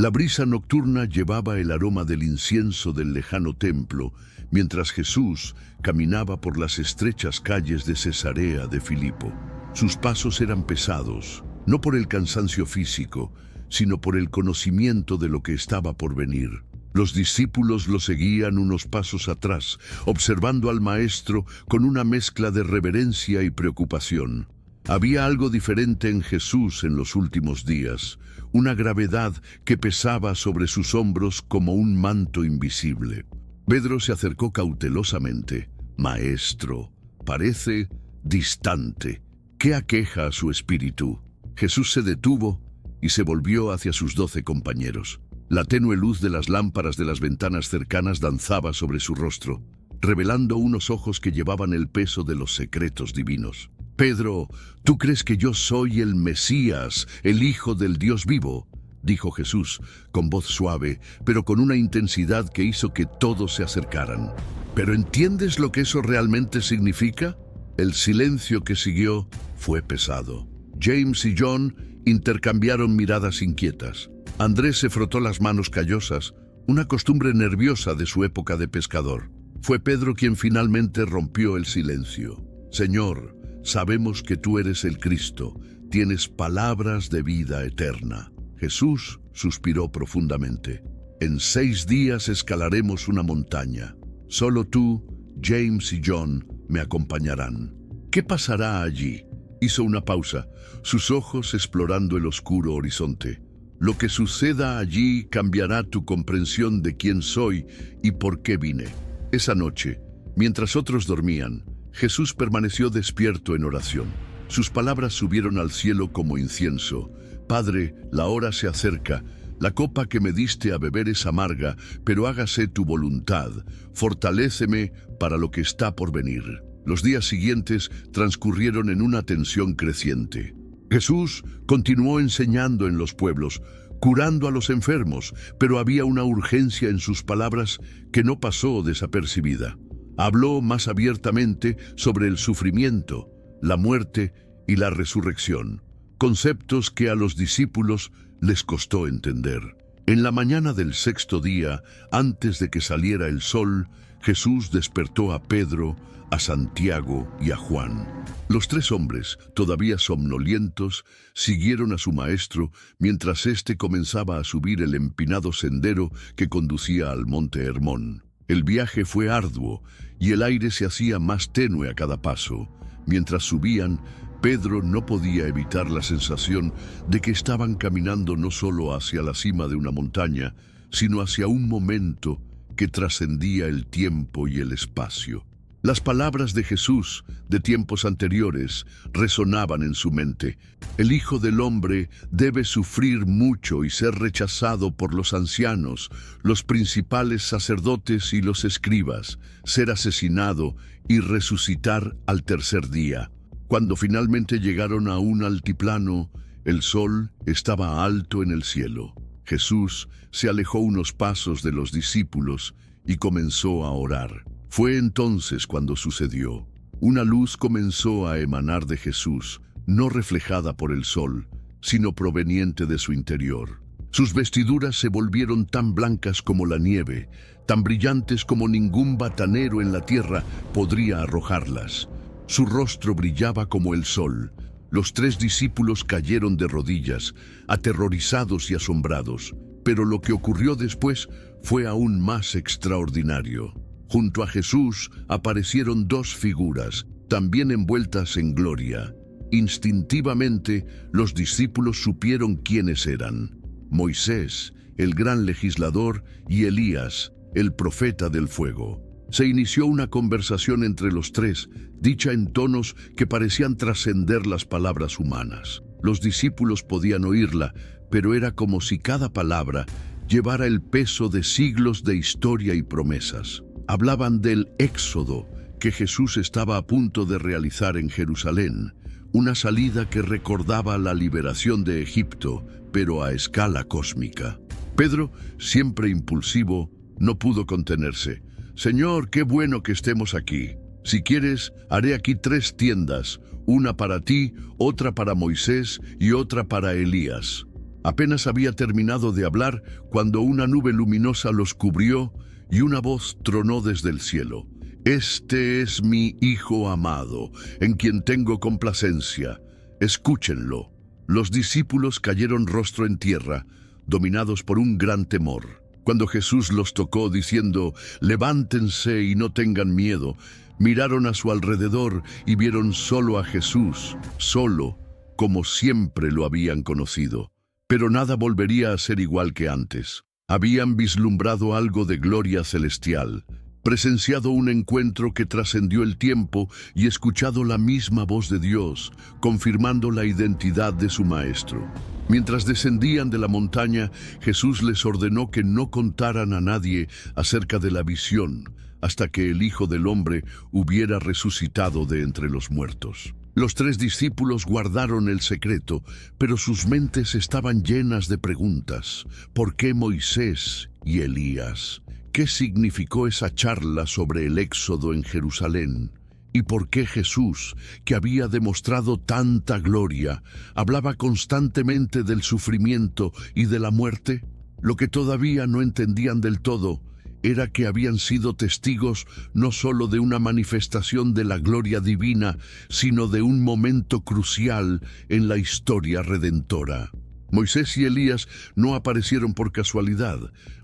La brisa nocturna llevaba el aroma del incienso del lejano templo, mientras Jesús caminaba por las estrechas calles de Cesarea de Filipo. Sus pasos eran pesados, no por el cansancio físico, sino por el conocimiento de lo que estaba por venir. Los discípulos lo seguían unos pasos atrás, observando al Maestro con una mezcla de reverencia y preocupación. Había algo diferente en Jesús en los últimos días, una gravedad que pesaba sobre sus hombros como un manto invisible. Pedro se acercó cautelosamente. «Maestro, parece distante. ¿Qué aqueja a su espíritu?» Jesús se detuvo y se volvió hacia sus 12 compañeros. La tenue luz de las lámparas de las ventanas cercanas danzaba sobre su rostro, revelando unos ojos que llevaban el peso de los secretos divinos. «Pedro, ¿tú crees que yo soy el Mesías, el Hijo del Dios vivo?», dijo Jesús, con voz suave, pero con una intensidad que hizo que todos se acercaran. «¿Pero entiendes lo que eso realmente significa?». El silencio que siguió fue pesado. James y John intercambiaron miradas inquietas. Andrés se frotó las manos callosas, una costumbre nerviosa de su época de pescador. Fue Pedro quien finalmente rompió el silencio. «Señor, sabemos que tú eres el Cristo, tienes palabras de vida eterna». Jesús suspiró profundamente. «En 6 días escalaremos una montaña. Solo tú, James y John me acompañarán. ¿Qué pasará allí?». Hizo una pausa, sus ojos explorando el oscuro horizonte. «Lo que suceda allí cambiará tu comprensión de quién soy y por qué vine». Esa noche, mientras otros dormían, Jesús permaneció despierto en oración. Sus palabras subieron al cielo como incienso. «Padre, la hora se acerca. La copa que me diste a beber es amarga, pero hágase tu voluntad. Fortaléceme para lo que está por venir». Los días siguientes transcurrieron en una tensión creciente. Jesús continuó enseñando en los pueblos, curando a los enfermos, pero había una urgencia en sus palabras que no pasó desapercibida. Habló más abiertamente sobre el sufrimiento, la muerte y la resurrección, conceptos que a los discípulos les costó entender. En la mañana del 6.º día, antes de que saliera el sol, Jesús despertó a Pedro, a Santiago y a Juan. Los 3 hombres, todavía somnolientos, siguieron a su maestro mientras éste comenzaba a subir el empinado sendero que conducía al monte Hermón. El viaje fue arduo y el aire se hacía más tenue a cada paso. Mientras subían, Pedro no podía evitar la sensación de que estaban caminando no solo hacia la cima de una montaña, sino hacia un momento que trascendía el tiempo y el espacio. Las palabras de Jesús de tiempos anteriores resonaban en su mente. «El Hijo del Hombre debe sufrir mucho y ser rechazado por los ancianos, los principales sacerdotes y los escribas, ser asesinado y resucitar al 3er día». Cuando finalmente llegaron a un altiplano, el sol estaba alto en el cielo. Jesús se alejó unos pasos de los discípulos y comenzó a orar. Fue entonces cuando sucedió. Una luz comenzó a emanar de Jesús, no reflejada por el sol, sino proveniente de su interior. Sus vestiduras se volvieron tan blancas como la nieve, tan brillantes como ningún batanero en la tierra podría arrojarlas. Su rostro brillaba como el sol. Los 3 discípulos cayeron de rodillas, aterrorizados y asombrados. Pero lo que ocurrió después fue aún más extraordinario. Junto a Jesús aparecieron 2 figuras, también envueltas en gloria. Instintivamente, los discípulos supieron quiénes eran: Moisés, el gran legislador, y Elías, el profeta del fuego. Se inició una conversación entre los 3, dicha en tonos que parecían trascender las palabras humanas. Los discípulos podían oírla, pero era como si cada palabra llevara el peso de siglos de historia y promesas. Hablaban del éxodo que Jesús estaba a punto de realizar en Jerusalén, una salida que recordaba la liberación de Egipto, pero a escala cósmica. Pedro, siempre impulsivo, no pudo contenerse. «Señor, qué bueno que estemos aquí. Si quieres, haré aquí 3 tiendas, una para ti, otra para Moisés y otra para Elías». Apenas había terminado de hablar cuando una nube luminosa los cubrió y una voz tronó desde el cielo. «Este es mi Hijo amado, en quien tengo complacencia. Escúchenlo». Los discípulos cayeron rostro en tierra, dominados por un gran temor. Cuando Jesús los tocó diciendo, «Levántense y no tengan miedo», miraron a su alrededor y vieron solo a Jesús, solo, como siempre lo habían conocido. Pero nada volvería a ser igual que antes. Habían vislumbrado algo de gloria celestial, presenciado un encuentro que trascendió el tiempo y escuchado la misma voz de Dios, confirmando la identidad de su Maestro. Mientras descendían de la montaña, Jesús les ordenó que no contaran a nadie acerca de la visión, hasta que el Hijo del Hombre hubiera resucitado de entre los muertos. Los 3 discípulos guardaron el secreto, pero sus mentes estaban llenas de preguntas. ¿Por qué Moisés y Elías? ¿Qué significó esa charla sobre el éxodo en Jerusalén? ¿Y por qué Jesús, que había demostrado tanta gloria, hablaba constantemente del sufrimiento y de la muerte? Lo que todavía no entendían del todo era que habían sido testigos no solo de una manifestación de la gloria divina, sino de un momento crucial en la historia redentora. Moisés y Elías no aparecieron por casualidad.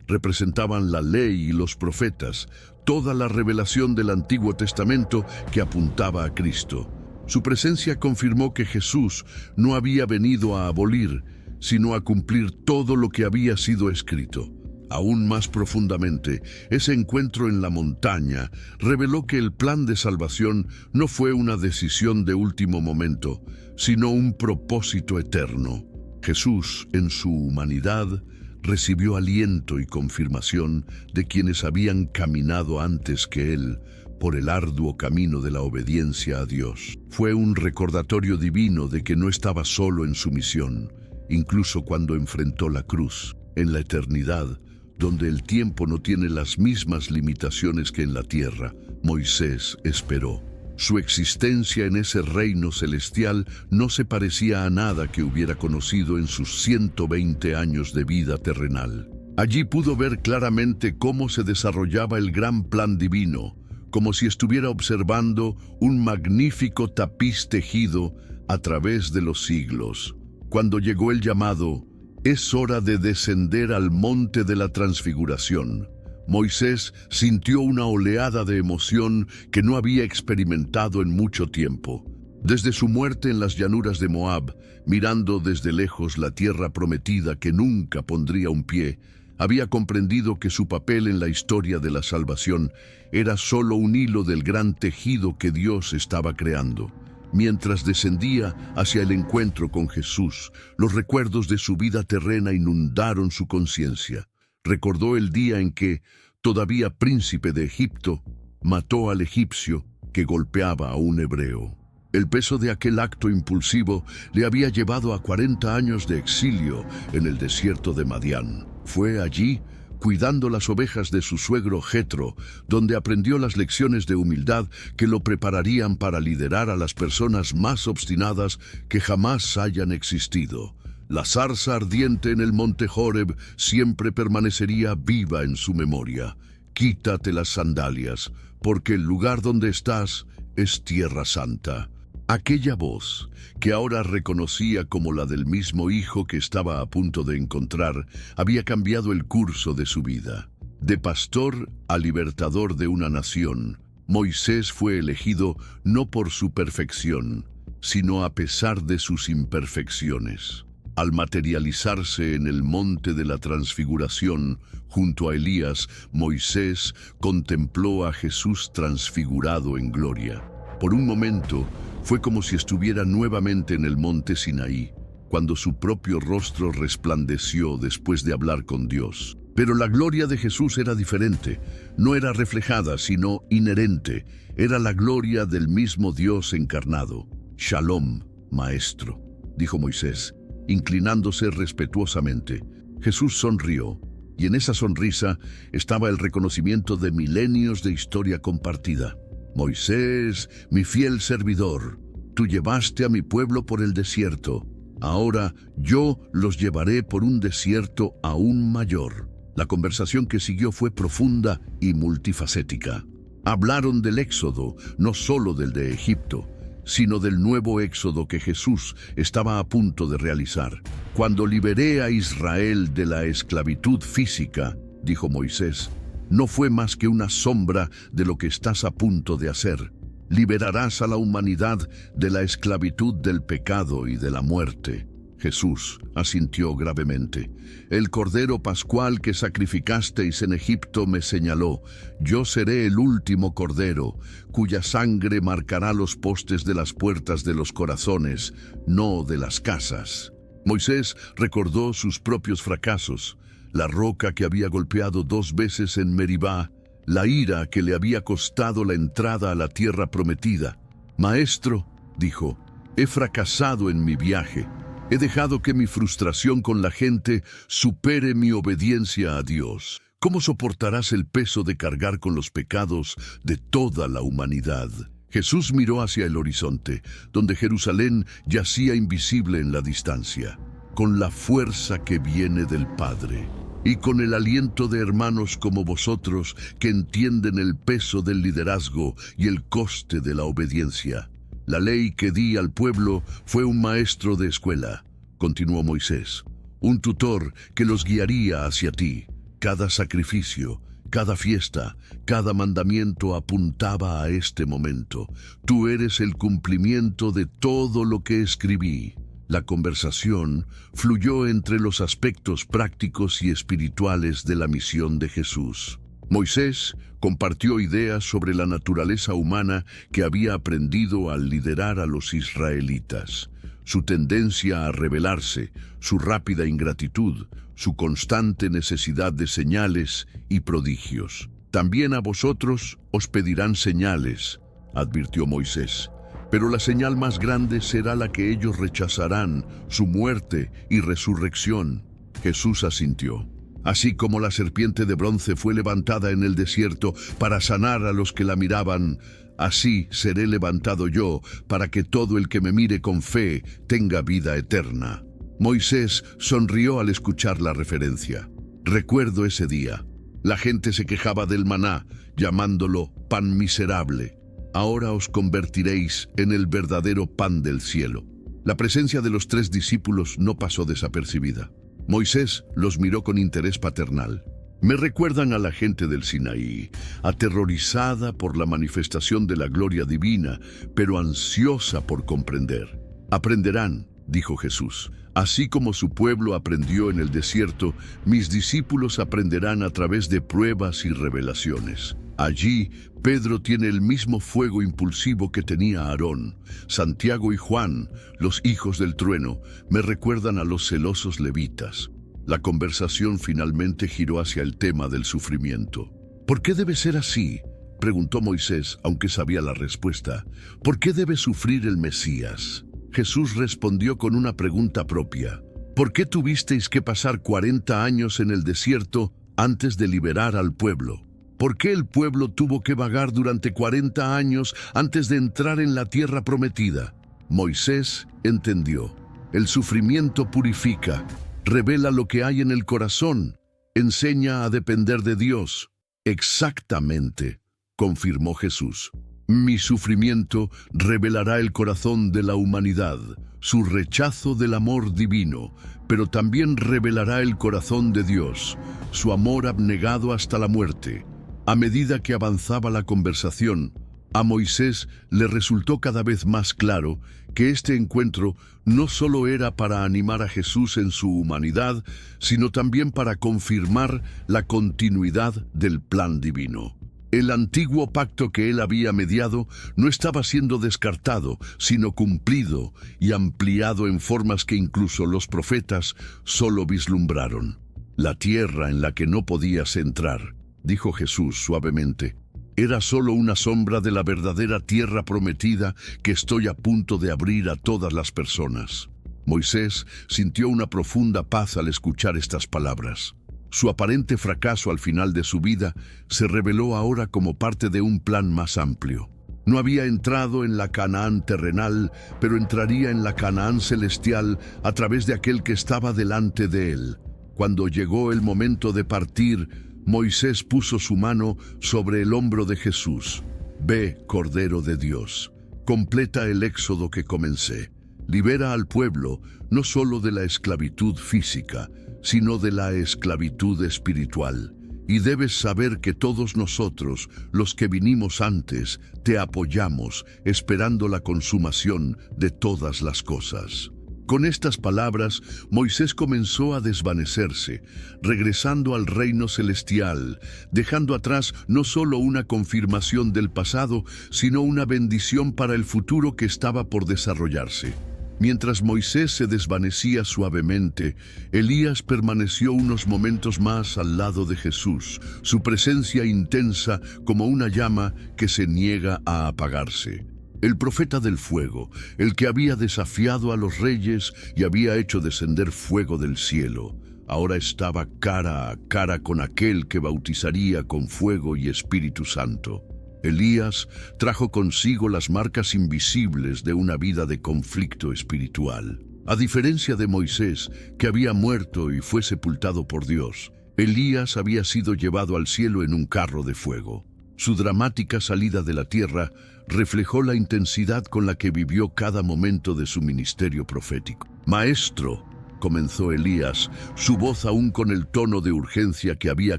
Representaban la ley y los profetas, toda la revelación del Antiguo Testamento que apuntaba a Cristo. Su presencia confirmó que Jesús no había venido a abolir, sino a cumplir todo lo que había sido escrito. Aún más profundamente, ese encuentro en la montaña reveló que el plan de salvación no fue una decisión de último momento, sino un propósito eterno. Jesús, en su humanidad, recibió aliento y confirmación de quienes habían caminado antes que Él por el arduo camino de la obediencia a Dios. Fue un recordatorio divino de que no estaba solo en su misión, incluso cuando enfrentó la cruz. En la eternidad, donde el tiempo no tiene las mismas limitaciones que en la tierra, Moisés esperó. Su existencia en ese reino celestial no se parecía a nada que hubiera conocido en sus 120 años de vida terrenal. Allí pudo ver claramente cómo se desarrollaba el gran plan divino, como si estuviera observando un magnífico tapiz tejido a través de los siglos. Cuando llegó el llamado, «Es hora de descender al monte de la transfiguración», Moisés sintió una oleada de emoción que no había experimentado en mucho tiempo. Desde su muerte en las llanuras de Moab, mirando desde lejos la tierra prometida que nunca pondría un pie, había comprendido que su papel en la historia de la salvación era solo un hilo del gran tejido que Dios estaba creando. Mientras descendía hacia el encuentro con Jesús, los recuerdos de su vida terrena inundaron su conciencia. Recordó el día en que, todavía príncipe de Egipto, mató al egipcio que golpeaba a un hebreo. El peso de aquel acto impulsivo le había llevado a 40 años de exilio en el desierto de Madián. Fue allí, cuidando las ovejas de su suegro Jetro, donde aprendió las lecciones de humildad que lo prepararían para liderar a las personas más obstinadas que jamás hayan existido. La zarza ardiente en el monte Horeb siempre permanecería viva en su memoria. Quítate las sandalias, porque el lugar donde estás es tierra santa. Aquella voz, que ahora reconocía como la del mismo hijo que estaba a punto de encontrar, había cambiado el curso de su vida. De pastor a libertador de una nación, Moisés fue elegido no por su perfección, sino a pesar de sus imperfecciones. Al materializarse en el monte de la transfiguración, junto a Elías, Moisés contempló a Jesús transfigurado en gloria. Por un momento, fue como si estuviera nuevamente en el monte Sinaí, cuando su propio rostro resplandeció después de hablar con Dios. Pero la gloria de Jesús era diferente, no era reflejada, sino inherente. Era la gloria del mismo Dios encarnado. «Shalom, maestro», dijo Moisés, inclinándose respetuosamente. Jesús sonrió, y en esa sonrisa estaba el reconocimiento de milenios de historia compartida. «Moisés, mi fiel servidor, tú llevaste a mi pueblo por el desierto, Ahora yo los llevaré por un desierto aún mayor. La conversación que siguió fue profunda y multifacética. Hablaron del éxodo, no solo del de Egipto, sino del nuevo éxodo que Jesús estaba a punto de realizar. Cuando liberé a Israel de la esclavitud física, dijo Moisés, no fue más que una sombra de lo que estás a punto de hacer. Liberarás a la humanidad de la esclavitud del pecado y de la muerte. Jesús asintió gravemente. El Cordero Pascual que sacrificasteis en Egipto me señaló. Yo seré el último Cordero, cuya sangre marcará los postes de las puertas de los corazones, no de las casas. Moisés recordó sus propios fracasos, la roca que había golpeado 2 veces en Meribá, la ira que le había costado la entrada a la tierra prometida. Maestro, dijo, he fracasado en mi viaje. He dejado que mi frustración con la gente supere mi obediencia a Dios. ¿Cómo soportarás el peso de cargar con los pecados de toda la humanidad? Jesús miró hacia el horizonte, donde Jerusalén yacía invisible en la distancia, con la fuerza que viene del Padre, y con el aliento de hermanos como vosotros que entienden el peso del liderazgo y el coste de la obediencia. La ley que di al pueblo fue un maestro de escuela, continuó Moisés, un tutor que los guiaría hacia ti. Cada sacrificio, cada fiesta, cada mandamiento apuntaba a este momento. Tú eres el cumplimiento de todo lo que escribí. La conversación fluyó entre los aspectos prácticos y espirituales de la misión de Jesús. Moisés compartió ideas sobre la naturaleza humana que había aprendido al liderar a los israelitas, su tendencia a rebelarse, su rápida ingratitud, su constante necesidad de señales y prodigios. También a vosotros os pedirán señales, advirtió Moisés, pero la señal más grande será la que ellos rechazarán, su muerte y resurrección. Jesús asintió. Así como la serpiente de bronce fue levantada en el desierto para sanar a los que la miraban, así seré levantado yo para que todo el que me mire con fe tenga vida eterna. Moisés sonrió al escuchar la referencia. Recuerdo ese día. La gente se quejaba del maná, llamándolo pan miserable. Ahora os convertiréis en el verdadero pan del cielo. La presencia de los 3 discípulos no pasó desapercibida. Moisés los miró con interés paternal. Me recuerdan a la gente del Sinaí, aterrorizada por la manifestación de la gloria divina, pero ansiosa por comprender. Aprenderán, dijo Jesús. Así como su pueblo aprendió en el desierto, mis discípulos aprenderán a través de pruebas y revelaciones. Allí, Pedro tiene el mismo fuego impulsivo que tenía Aarón. Santiago y Juan, los hijos del trueno, me recuerdan a los celosos levitas. La conversación finalmente giró hacia el tema del sufrimiento. ¿Por qué debe ser así?, preguntó Moisés, aunque sabía la respuesta. ¿Por qué debe sufrir el Mesías? Jesús respondió con una pregunta propia. ¿Por qué tuvisteis que pasar 40 años en el desierto antes de liberar al pueblo? ¿Por qué el pueblo tuvo que vagar durante 40 años antes de entrar en la tierra prometida? Moisés entendió. El sufrimiento purifica, revela lo que hay en el corazón, enseña a depender de Dios. Exactamente, confirmó Jesús. Mi sufrimiento revelará el corazón de la humanidad, su rechazo del amor divino, pero también revelará el corazón de Dios, su amor abnegado hasta la muerte. A medida que avanzaba la conversación, a Moisés le resultó cada vez más claro que este encuentro no solo era para animar a Jesús en su humanidad, sino también para confirmar la continuidad del plan divino. El antiguo pacto que él había mediado no estaba siendo descartado, sino cumplido y ampliado en formas que incluso los profetas solo vislumbraron. La tierra en la que no podías entrar, dijo Jesús suavemente, era solo una sombra de la verdadera tierra prometida que estoy a punto de abrir a todas las personas. Moisés sintió una profunda paz al escuchar estas palabras. Su aparente fracaso al final de su vida se reveló ahora como parte de un plan más amplio. No había entrado en la Canaán terrenal, pero entraría en la Canaán celestial a través de aquel que estaba delante de él. Cuando llegó el momento de partir, Moisés puso su mano sobre el hombro de Jesús. Ve, Cordero de Dios, completa el éxodo que comencé. Libera al pueblo no solo de la esclavitud física, sino de la esclavitud espiritual. Y debes saber que todos nosotros, los que vinimos antes, te apoyamos, esperando la consumación de todas las cosas. Con estas palabras, Moisés comenzó a desvanecerse, regresando al reino celestial, dejando atrás no solo una confirmación del pasado, sino una bendición para el futuro que estaba por desarrollarse. Mientras Moisés se desvanecía suavemente, Elías permaneció unos momentos más al lado de Jesús, su presencia intensa como una llama que se niega a apagarse. El profeta del fuego, el que había desafiado a los reyes y había hecho descender fuego del cielo, ahora estaba cara a cara con aquel que bautizaría con fuego y Espíritu Santo. Elías trajo consigo las marcas invisibles de una vida de conflicto espiritual. A diferencia de Moisés, que había muerto y fue sepultado por Dios, Elías había sido llevado al cielo en un carro de fuego. Su dramática salida de la tierra reflejó la intensidad con la que vivió cada momento de su ministerio profético. «Maestro», comenzó Elías, su voz aún con el tono de urgencia que había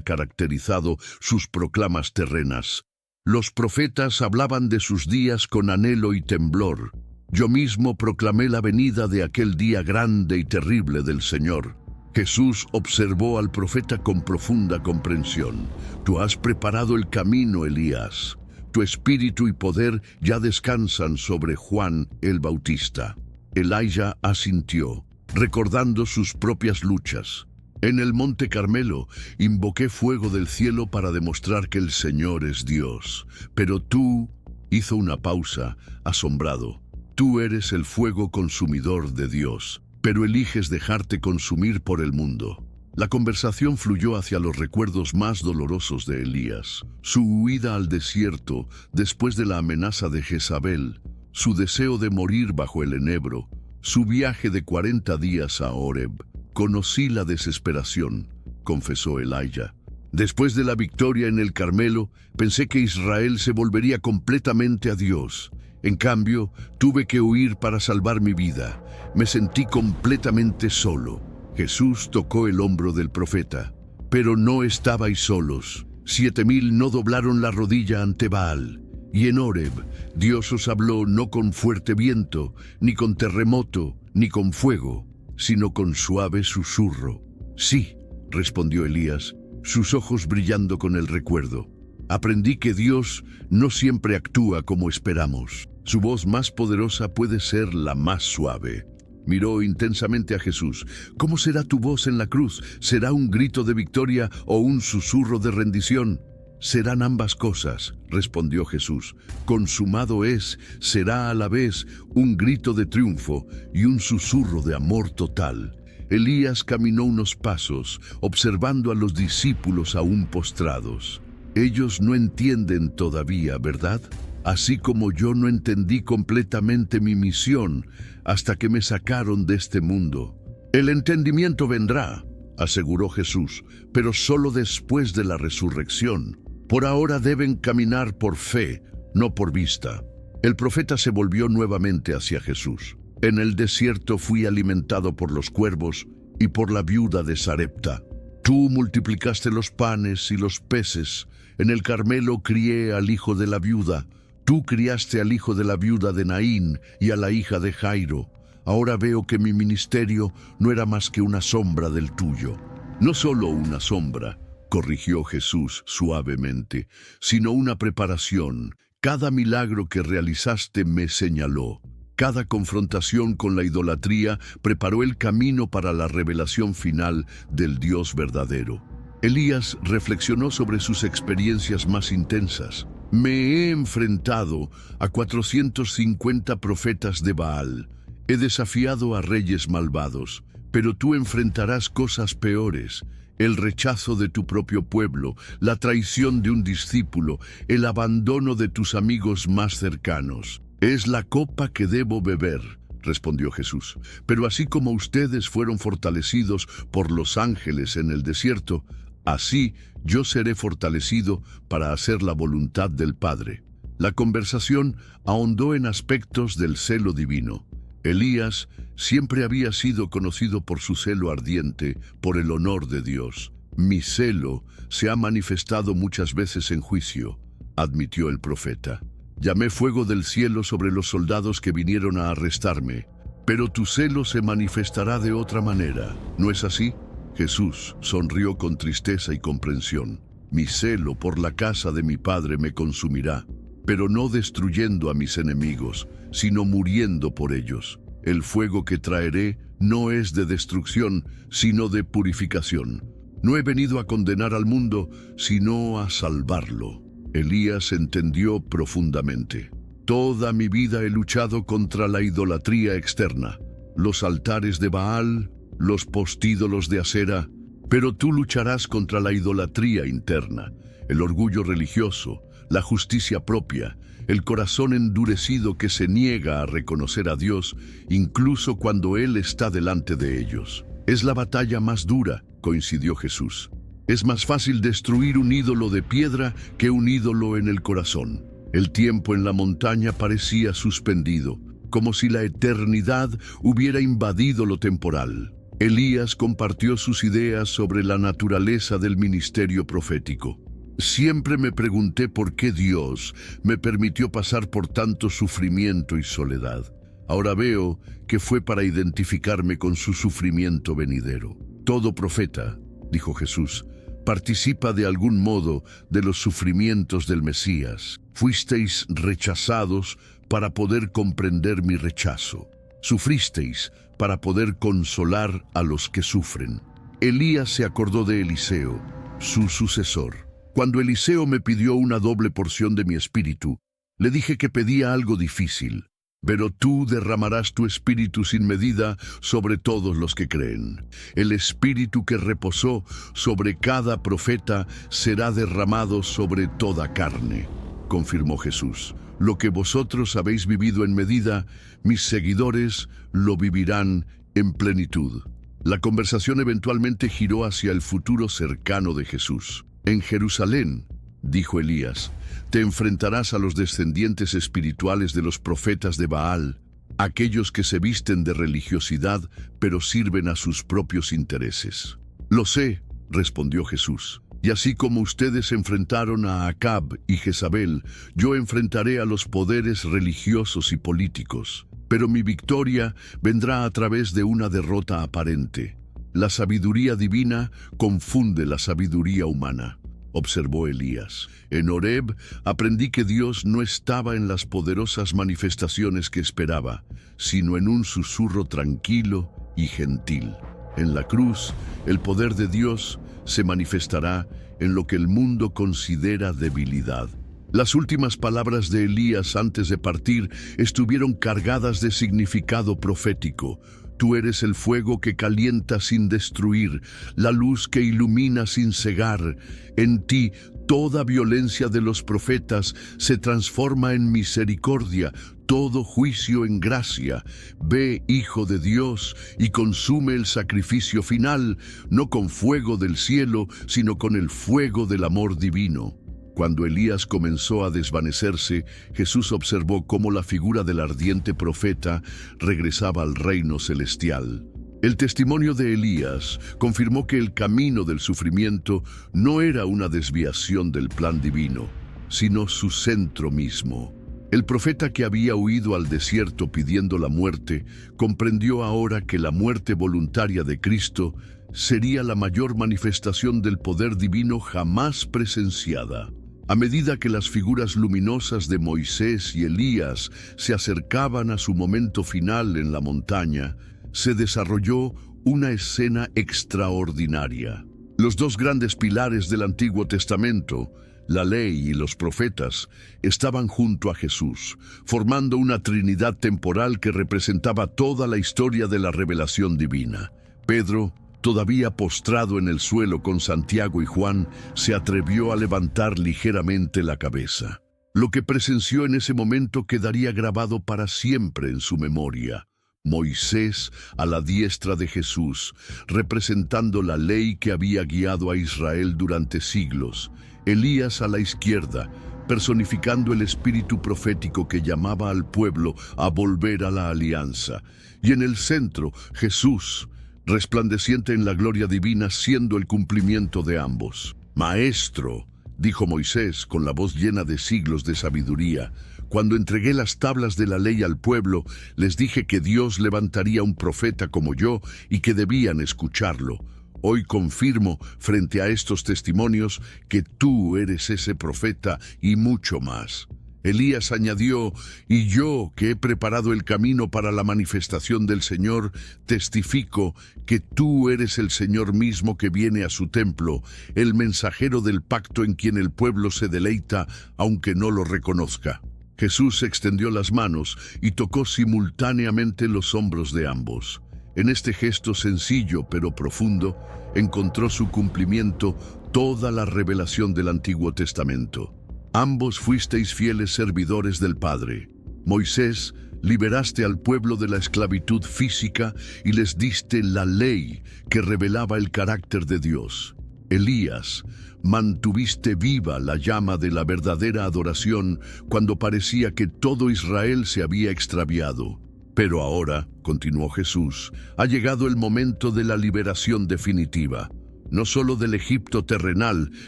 caracterizado sus proclamas terrenas. Los profetas hablaban de sus días con anhelo y temblor. Yo mismo proclamé la venida de aquel día grande y terrible del Señor. Jesús observó al profeta con profunda comprensión. Tú has preparado el camino, Elías. Tu espíritu y poder ya descansan sobre Juan el Bautista. Elijah asintió, recordando sus propias luchas. En el monte Carmelo invoqué fuego del cielo para demostrar que el Señor es Dios. Pero tú, hizo una pausa, asombrado. Tú eres el fuego consumidor de Dios, pero eliges dejarte consumir por el mundo. La conversación fluyó hacia los recuerdos más dolorosos de Elías. Su huida al desierto después de la amenaza de Jezabel, su deseo de morir bajo el enebro, su viaje de 40 días a Horeb. Conocí la desesperación, confesó Elijah. Después de la victoria en el Carmelo, pensé que Israel se volvería completamente a Dios. En cambio, tuve que huir para salvar mi vida. Me sentí completamente solo. Jesús tocó el hombro del profeta. Pero no estabais solos. 7,000 no doblaron la rodilla ante Baal. Y en Horeb, Dios os habló no con fuerte viento, ni con terremoto, ni con fuego, sino con suave susurro. Sí, respondió Elías, sus ojos brillando con el recuerdo. Aprendí que Dios no siempre actúa como esperamos. Su voz más poderosa puede ser la más suave. Miró intensamente a Jesús. ¿Cómo será tu voz en la cruz? ¿Será un grito de victoria o un susurro de rendición? Serán ambas cosas, respondió Jesús. Consumado es, será a la vez un grito de triunfo y un susurro de amor total. Elías caminó unos pasos, observando a los discípulos aún postrados. Ellos no entienden todavía, ¿verdad? Así como yo no entendí completamente mi misión hasta que me sacaron de este mundo. El entendimiento vendrá, aseguró Jesús, pero solo después de la resurrección. Por ahora deben caminar por fe, no por vista. El profeta se volvió nuevamente hacia Jesús. En el desierto fui alimentado por los cuervos y por la viuda de Sarepta. Tú multiplicaste los panes y los peces. En el Carmelo crié al hijo de la viuda. Tú criaste al hijo de la viuda de Naín y a la hija de Jairo. Ahora veo que mi ministerio no era más que una sombra del tuyo. No solo una sombra, corrigió Jesús suavemente, sino una preparación. Cada milagro que realizaste me señaló. Cada confrontación con la idolatría preparó el camino para la revelación final del Dios verdadero. Elías reflexionó sobre sus experiencias más intensas. Me he enfrentado a 450 profetas de Baal. He desafiado a reyes malvados, pero tú enfrentarás cosas peores. el rechazo de tu propio pueblo, la traición de un discípulo, el abandono de tus amigos más cercanos. Es la copa que debo beber, respondió Jesús. Pero así como ustedes fueron fortalecidos por los ángeles en el desierto, así yo seré fortalecido para hacer la voluntad del Padre. La conversación ahondó en aspectos del celo divino. Elías siempre había sido conocido por su celo ardiente, por el honor de Dios. Mi celo se ha manifestado muchas veces en juicio, admitió el profeta. Llamé fuego del cielo sobre los soldados que vinieron a arrestarme, pero tu celo se manifestará de otra manera, ¿no es así? Jesús sonrió con tristeza y comprensión. Mi celo por la casa de mi Padre me consumirá, pero no destruyendo a mis enemigos, sino muriendo por ellos. El fuego que traeré no es de destrucción, sino de purificación. No he venido a condenar al mundo, sino a salvarlo. Elías entendió profundamente. Toda mi vida he luchado contra la idolatría externa, los altares de Baal, los postídolos de Asera, pero tú lucharás contra la idolatría interna, el orgullo religioso, la justicia propia, el corazón endurecido que se niega a reconocer a Dios, incluso cuando Él está delante de ellos. Es la batalla más dura, coincidió Jesús. Es más fácil destruir un ídolo de piedra que un ídolo en el corazón. El tiempo en la montaña parecía suspendido, como si la eternidad hubiera invadido lo temporal. Elías compartió sus ideas sobre la naturaleza del ministerio profético. Siempre me pregunté por qué Dios me permitió pasar por tanto sufrimiento y soledad. Ahora veo que fue para identificarme con su sufrimiento venidero. Todo profeta, dijo Jesús, participa de algún modo de los sufrimientos del Mesías. Fuisteis rechazados para poder comprender mi rechazo. Sufristeis para poder consolar a los que sufren. Elías se acordó de Eliseo, su sucesor. Cuando Eliseo me pidió una doble porción de mi espíritu, le dije que pedía algo difícil. Pero tú derramarás tu espíritu sin medida sobre todos los que creen. El espíritu que reposó sobre cada profeta será derramado sobre toda carne, confirmó Jesús. Lo que vosotros habéis vivido en medida, mis seguidores lo vivirán en plenitud. La conversación eventualmente giró hacia el futuro cercano de Jesús. En Jerusalén, dijo Elías, te enfrentarás a los descendientes espirituales de los profetas de Baal, aquellos que se visten de religiosidad, pero sirven a sus propios intereses. Lo sé, respondió Jesús, y así como ustedes enfrentaron a Acab y Jezabel, yo enfrentaré a los poderes religiosos y políticos. Pero mi victoria vendrá a través de una derrota aparente. La sabiduría divina confunde la sabiduría humana, observó Elías. En Horeb aprendí que Dios no estaba en las poderosas manifestaciones que esperaba, sino en un susurro tranquilo y gentil. En la cruz, el poder de Dios se manifestará en lo que el mundo considera debilidad. Las últimas palabras de Elías antes de partir estuvieron cargadas de significado profético. Tú eres el fuego que calienta sin destruir, la luz que ilumina sin cegar. En ti, toda violencia de los profetas se transforma en misericordia, todo juicio en gracia. Ve, Hijo de Dios, y consume el sacrificio final, no con fuego del cielo, sino con el fuego del amor divino. Cuando Elías comenzó a desvanecerse, Jesús observó cómo la figura del ardiente profeta regresaba al reino celestial. El testimonio de Elías confirmó que el camino del sufrimiento no era una desviación del plan divino, sino su centro mismo. El profeta que había huido al desierto pidiendo la muerte, comprendió ahora que la muerte voluntaria de Cristo sería la mayor manifestación del poder divino jamás presenciada. A medida que las figuras luminosas de Moisés y Elías se acercaban a su momento final en la montaña, se desarrolló una escena extraordinaria. Los dos grandes pilares del Antiguo Testamento, la ley y los profetas, estaban junto a Jesús, formando una trinidad temporal que representaba toda la historia de la revelación divina. Pedro, todavía postrado en el suelo con Santiago y Juan, se atrevió a levantar ligeramente la cabeza. Lo que presenció en ese momento quedaría grabado para siempre en su memoria. Moisés a la diestra de Jesús, representando la ley que había guiado a Israel durante siglos. Elías a la izquierda, personificando el espíritu profético que llamaba al pueblo a volver a la alianza. Y en el centro, Jesús, resplandeciente en la gloria divina, siendo el cumplimiento de ambos. «Maestro», dijo Moisés con la voz llena de siglos de sabiduría, «cuando entregué las tablas de la ley al pueblo, les dije que Dios levantaría un profeta como yo y que debían escucharlo. Hoy confirmo, frente a estos testimonios, que tú eres ese profeta y mucho más». Elías añadió: «Y yo, que he preparado el camino para la manifestación del Señor, testifico que tú eres el Señor mismo que viene a su templo, el mensajero del pacto en quien el pueblo se deleita, aunque no lo reconozca». Jesús extendió las manos y tocó simultáneamente los hombros de ambos. En este gesto sencillo pero profundo, encontró su cumplimiento toda la revelación del Antiguo Testamento. Ambos fuisteis fieles servidores del Padre. Moisés, liberaste al pueblo de la esclavitud física y les diste la ley que revelaba el carácter de Dios. Elías, mantuviste viva la llama de la verdadera adoración cuando parecía que todo Israel se había extraviado. Pero ahora, continuó Jesús, ha llegado el momento de la liberación definitiva. No solo del Egipto terrenal,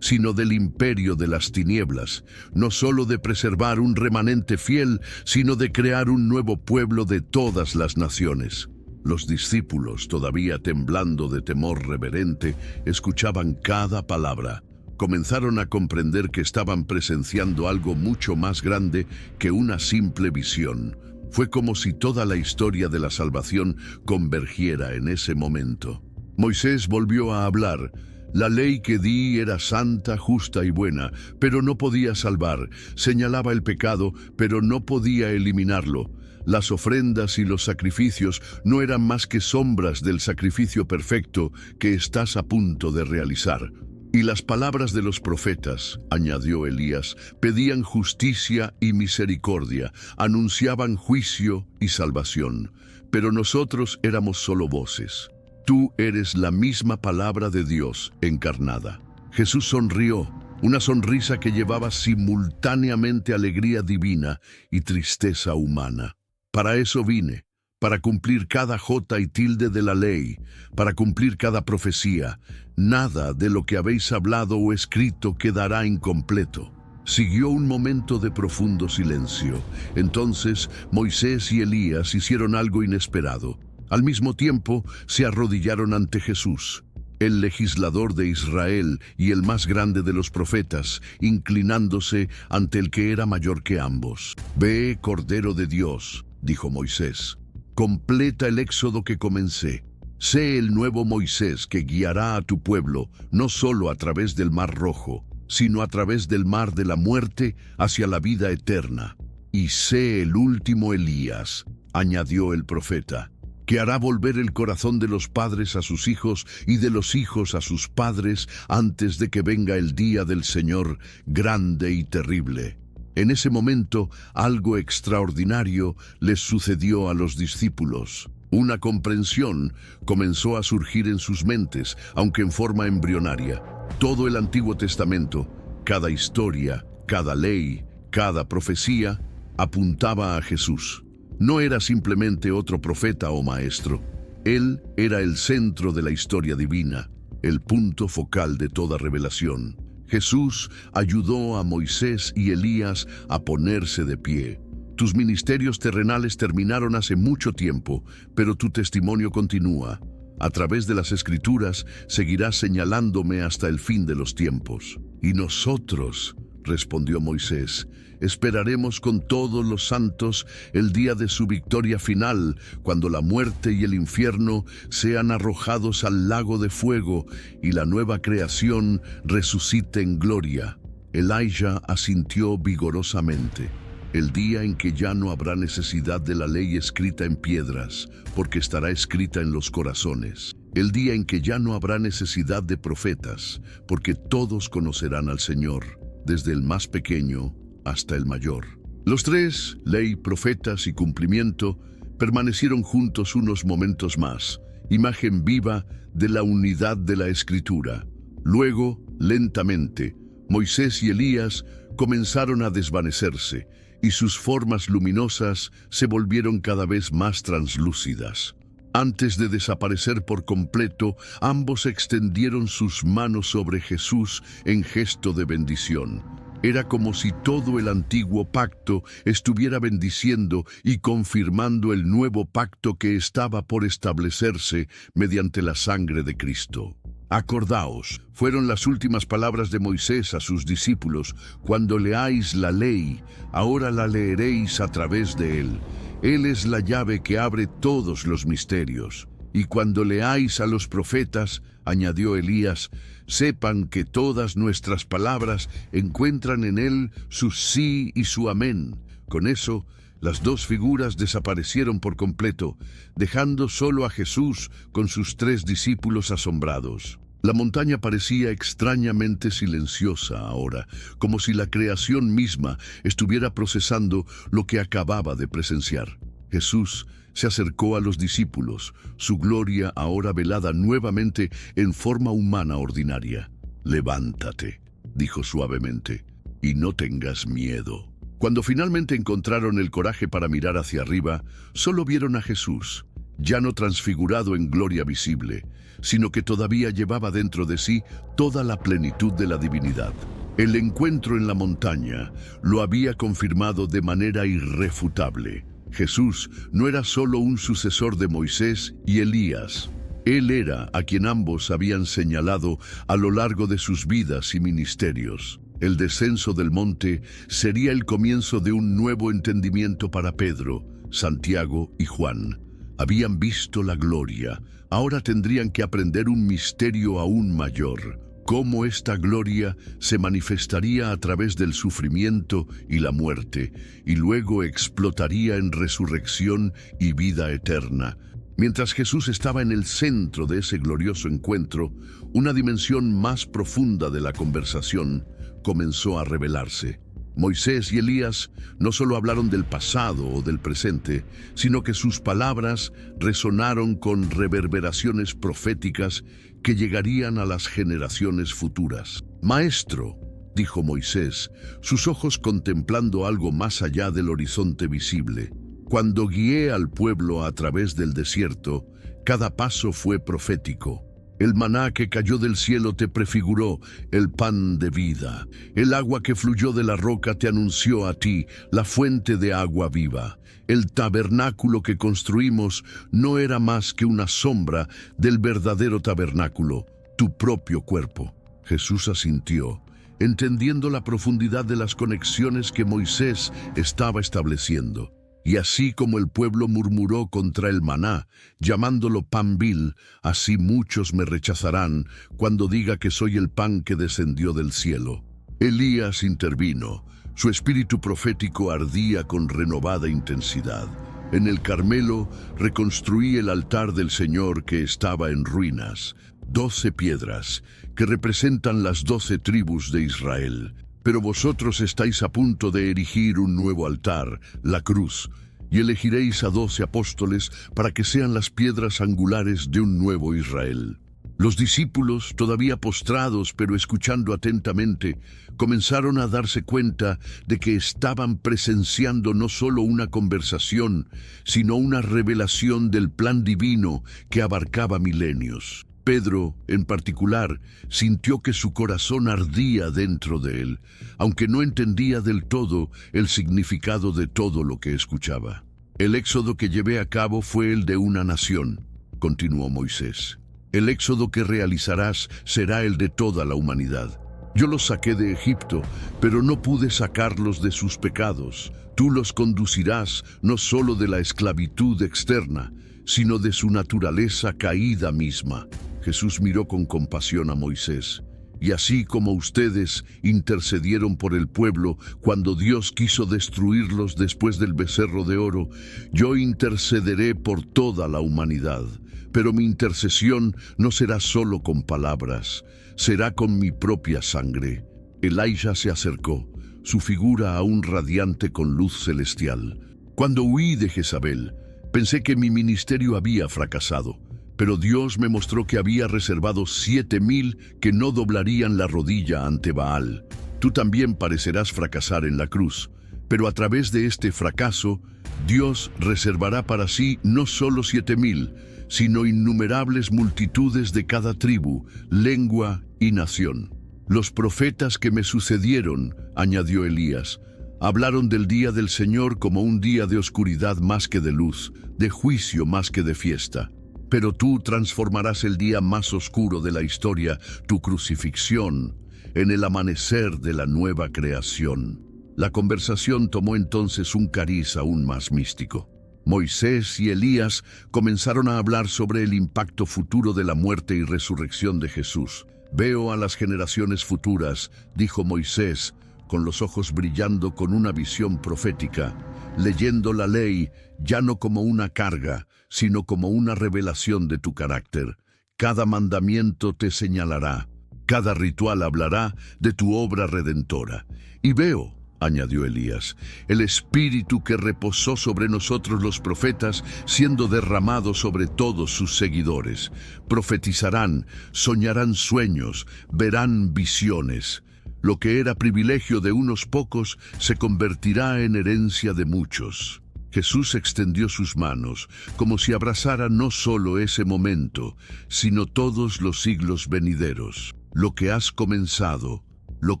sino del imperio de las tinieblas. No solo de preservar un remanente fiel, sino de crear un nuevo pueblo de todas las naciones. Los discípulos, todavía temblando de temor reverente, escuchaban cada palabra. Comenzaron a comprender que estaban presenciando algo mucho más grande que una simple visión. Fue como si toda la historia de la salvación convergiera en ese momento. Moisés volvió a hablar. La ley que di era santa, justa y buena, pero no podía salvar. Señalaba el pecado, pero no podía eliminarlo. Las ofrendas y los sacrificios no eran más que sombras del sacrificio perfecto que estás a punto de realizar. Y las palabras de los profetas, añadió Elías, pedían justicia y misericordia, anunciaban juicio y salvación. Pero nosotros éramos solo voces. Tú eres la misma palabra de Dios encarnada. Jesús sonrió, una sonrisa que llevaba simultáneamente alegría divina y tristeza humana. Para eso vine, para cumplir cada jota y tilde de la ley, para cumplir cada profecía. Nada de lo que habéis hablado o escrito quedará incompleto. Siguió un momento de profundo silencio. Entonces Moisés y Elías hicieron algo inesperado. Al mismo tiempo, se arrodillaron ante Jesús, el legislador de Israel y el más grande de los profetas, inclinándose ante el que era mayor que ambos. «Ve, Cordero de Dios», dijo Moisés, «completa el éxodo que comencé. Sé el nuevo Moisés que guiará a tu pueblo, no solo a través del Mar Rojo, sino a través del mar de la muerte hacia la vida eterna. Y sé el último Elías», añadió el profeta, «que hará volver el corazón de los padres a sus hijos y de los hijos a sus padres antes de que venga el día del Señor grande y terrible». En ese momento, algo extraordinario les sucedió a los discípulos. Una comprensión comenzó a surgir en sus mentes, aunque en forma embrionaria. Todo el Antiguo Testamento, cada historia, cada ley, cada profecía, apuntaba a Jesús. No era simplemente otro profeta o maestro. Él era el centro de la historia divina, el punto focal de toda revelación. Jesús ayudó a Moisés y Elías a ponerse de pie. Tus ministerios terrenales terminaron hace mucho tiempo, pero tu testimonio continúa. A través de las Escrituras seguirás señalándome hasta el fin de los tiempos. Y nosotros, respondió Moisés, esperaremos con todos los santos el día de su victoria final, cuando la muerte y el infierno sean arrojados al lago de fuego y la nueva creación resucite en gloria. Elijah asintió vigorosamente. El día en que ya no habrá necesidad de la ley escrita en piedras, porque estará escrita en los corazones. el día en que ya no habrá necesidad de profetas, porque todos conocerán al Señor, desde el más pequeño hasta el mayor. Los tres, ley, profetas y cumplimiento, permanecieron juntos unos momentos más, imagen viva de la unidad de la Escritura. Luego, lentamente, Moisés y Elías comenzaron a desvanecerse, y sus formas luminosas se volvieron cada vez más translúcidas. Antes de desaparecer por completo, ambos extendieron sus manos sobre Jesús en gesto de bendición. Era como si todo el antiguo pacto estuviera bendiciendo y confirmando el nuevo pacto que estaba por establecerse mediante la sangre de Cristo. Acordaos, fueron las últimas palabras de Moisés a sus discípulos: cuando leáis la ley, ahora la leeréis a través de él. Él es la llave que abre todos los misterios. Y cuando leáis a los profetas, añadió Elías, sepan que todas nuestras palabras encuentran en él su sí y su amén. Con eso, las dos figuras desaparecieron por completo, dejando solo a Jesús con sus tres discípulos asombrados. La montaña parecía extrañamente silenciosa ahora, como si la creación misma estuviera procesando lo que acababa de presenciar. Jesús se acercó a los discípulos, su gloria ahora velada nuevamente en forma humana ordinaria. «Levántate», dijo suavemente, «y no tengas miedo». Cuando finalmente encontraron el coraje para mirar hacia arriba, solo vieron a Jesús, ya no transfigurado en gloria visible, sino que todavía llevaba dentro de sí toda la plenitud de la divinidad. El encuentro en la montaña lo había confirmado de manera irrefutable. Jesús no era solo un sucesor de Moisés y Elías. Él era a quien ambos habían señalado a lo largo de sus vidas y ministerios. El descenso del monte sería el comienzo de un nuevo entendimiento para Pedro, Santiago y Juan. Habían visto la gloria, ahora tendrían que aprender un misterio aún mayor: cómo esta gloria se manifestaría a través del sufrimiento y la muerte, y luego explotaría en resurrección y vida eterna. Mientras Jesús estaba en el centro de ese glorioso encuentro, una dimensión más profunda de la conversación comenzó a revelarse. Moisés y Elías no solo hablaron del pasado o del presente, sino que sus palabras resonaron con reverberaciones proféticas que llegarían a las generaciones futuras. «Maestro», dijo Moisés, sus ojos contemplando algo más allá del horizonte visible, «cuando guié al pueblo a través del desierto, cada paso fue profético. El maná que cayó del cielo te prefiguró el pan de vida. El agua que fluyó de la roca te anunció a ti la fuente de agua viva. El tabernáculo que construimos no era más que una sombra del verdadero tabernáculo, tu propio cuerpo». Jesús asintió, entendiendo la profundidad de las conexiones que Moisés estaba estableciendo. Y así como el pueblo murmuró contra el maná, llamándolo pan vil, así muchos me rechazarán cuando diga que soy el pan que descendió del cielo. Elías intervino. Su espíritu profético ardía con renovada intensidad. En el Carmelo reconstruí el altar del Señor que estaba en ruinas, 12 piedras que representan las 12 tribus de Israel. Pero vosotros estáis a punto de erigir un nuevo altar, la cruz, y elegiréis a 12 apóstoles para que sean las piedras angulares de un nuevo Israel. Los discípulos, todavía postrados pero escuchando atentamente, comenzaron a darse cuenta de que estaban presenciando no solo una conversación, sino una revelación del plan divino que abarcaba milenios. Pedro, en particular, sintió que su corazón ardía dentro de él, aunque no entendía del todo el significado de todo lo que escuchaba. «El éxodo que llevé a cabo fue el de una nación», continuó Moisés. «El éxodo que realizarás será el de toda la humanidad. Yo los saqué de Egipto, pero no pude sacarlos de sus pecados. Tú los conducirás no solo de la esclavitud externa, sino de su naturaleza caída misma». Jesús miró con compasión a Moisés. Y así como ustedes intercedieron por el pueblo cuando Dios quiso destruirlos después del becerro de oro, yo intercederé por toda la humanidad. Pero mi intercesión no será solo con palabras, será con mi propia sangre. Elijah se acercó, su figura aún radiante con luz celestial. Cuando huí de Jezabel, pensé que mi ministerio había fracasado. Pero Dios me mostró que había reservado 7,000 que no doblarían la rodilla ante Baal. Tú también parecerás fracasar en la cruz, pero a través de este fracaso, Dios reservará para sí no solo 7,000, sino innumerables multitudes de cada tribu, lengua y nación. Los profetas que me sucedieron, añadió Elías, hablaron del día del Señor como un día de oscuridad más que de luz, de juicio más que de fiesta. Pero tú transformarás el día más oscuro de la historia, tu crucifixión, en el amanecer de la nueva creación. La conversación tomó entonces un cariz aún más místico. Moisés y Elías comenzaron a hablar sobre el impacto futuro de la muerte y resurrección de Jesús. Veo a las generaciones futuras, dijo Moisés, con los ojos brillando con una visión profética, leyendo la ley ya no como una carga, sino como una revelación de tu carácter. Cada mandamiento te señalará, cada ritual hablará de tu obra redentora. Y veo, añadió Elías, el espíritu que reposó sobre nosotros los profetas siendo derramado sobre todos sus seguidores. Profetizarán, soñarán sueños, verán visiones. Lo que era privilegio de unos pocos se convertirá en herencia de muchos. Jesús extendió sus manos, como si abrazara no solo ese momento, sino todos los siglos venideros. Lo que has comenzado, lo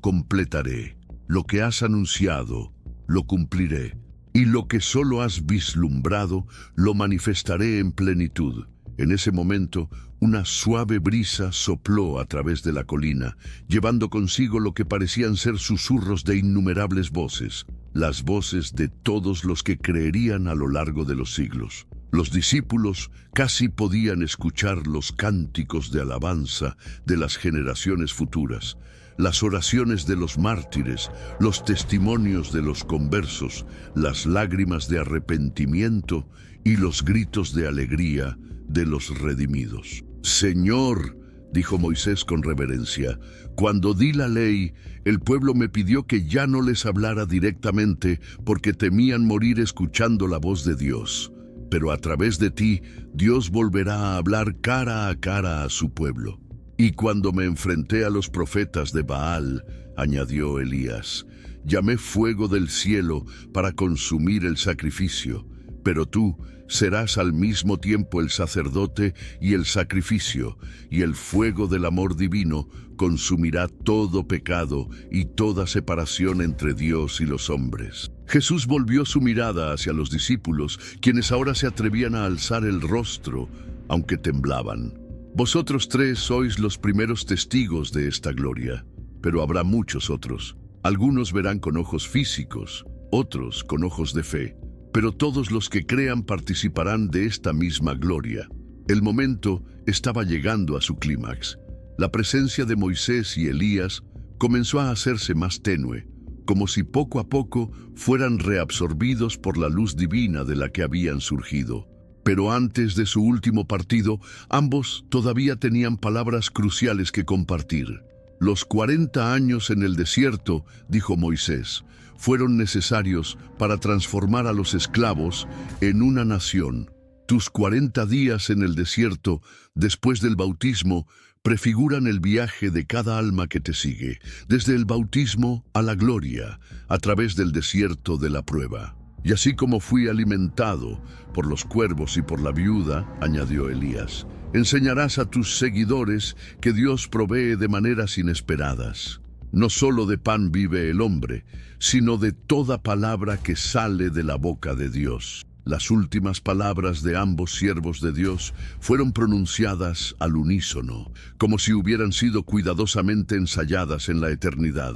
completaré. Lo que has anunciado, lo cumpliré. Y lo que solo has vislumbrado, lo manifestaré en plenitud. En ese momento, una suave brisa sopló a través de la colina, llevando consigo lo que parecían ser susurros de innumerables voces, las voces de todos los que creerían a lo largo de los siglos. Los discípulos casi podían escuchar los cánticos de alabanza de las generaciones futuras, las oraciones de los mártires, los testimonios de los conversos, las lágrimas de arrepentimiento y los gritos de alegría de los redimidos. Señor, dijo Moisés con reverencia, cuando di la ley, el pueblo me pidió que ya no les hablara directamente porque temían morir escuchando la voz de Dios. Pero a través de ti, Dios volverá a hablar cara a cara a su pueblo. Y cuando me enfrenté a los profetas de Baal, añadió Elías, llamé fuego del cielo para consumir el sacrificio, pero tú serás al mismo tiempo el sacerdote y el sacrificio, y el fuego del amor divino consumirá todo pecado y toda separación entre Dios y los hombres. Jesús volvió su mirada hacia los discípulos, quienes ahora se atrevían a alzar el rostro, aunque temblaban. Vosotros tres sois los primeros testigos de esta gloria, pero habrá muchos otros. Algunos verán con ojos físicos, otros con ojos de fe, pero todos los que crean participarán de esta misma gloria. El momento estaba llegando a su clímax. La presencia de Moisés y Elías comenzó a hacerse más tenue, como si poco a poco fueran reabsorbidos por la luz divina de la que habían surgido. Pero antes de su último partido, ambos todavía tenían palabras cruciales que compartir. Los 40 años en el desierto, dijo Moisés, fueron necesarios para transformar a los esclavos en una nación. Tus 40 días en el desierto, después del bautismo, prefiguran el viaje de cada alma que te sigue, desde el bautismo a la gloria, a través del desierto de la prueba. Y así como fui alimentado por los cuervos y por la viuda, añadió Elías, enseñarás a tus seguidores que Dios provee de maneras inesperadas. No solo de pan vive el hombre, sino de toda palabra que sale de la boca de Dios. Las últimas palabras de ambos siervos de Dios fueron pronunciadas al unísono, como si hubieran sido cuidadosamente ensayadas en la eternidad.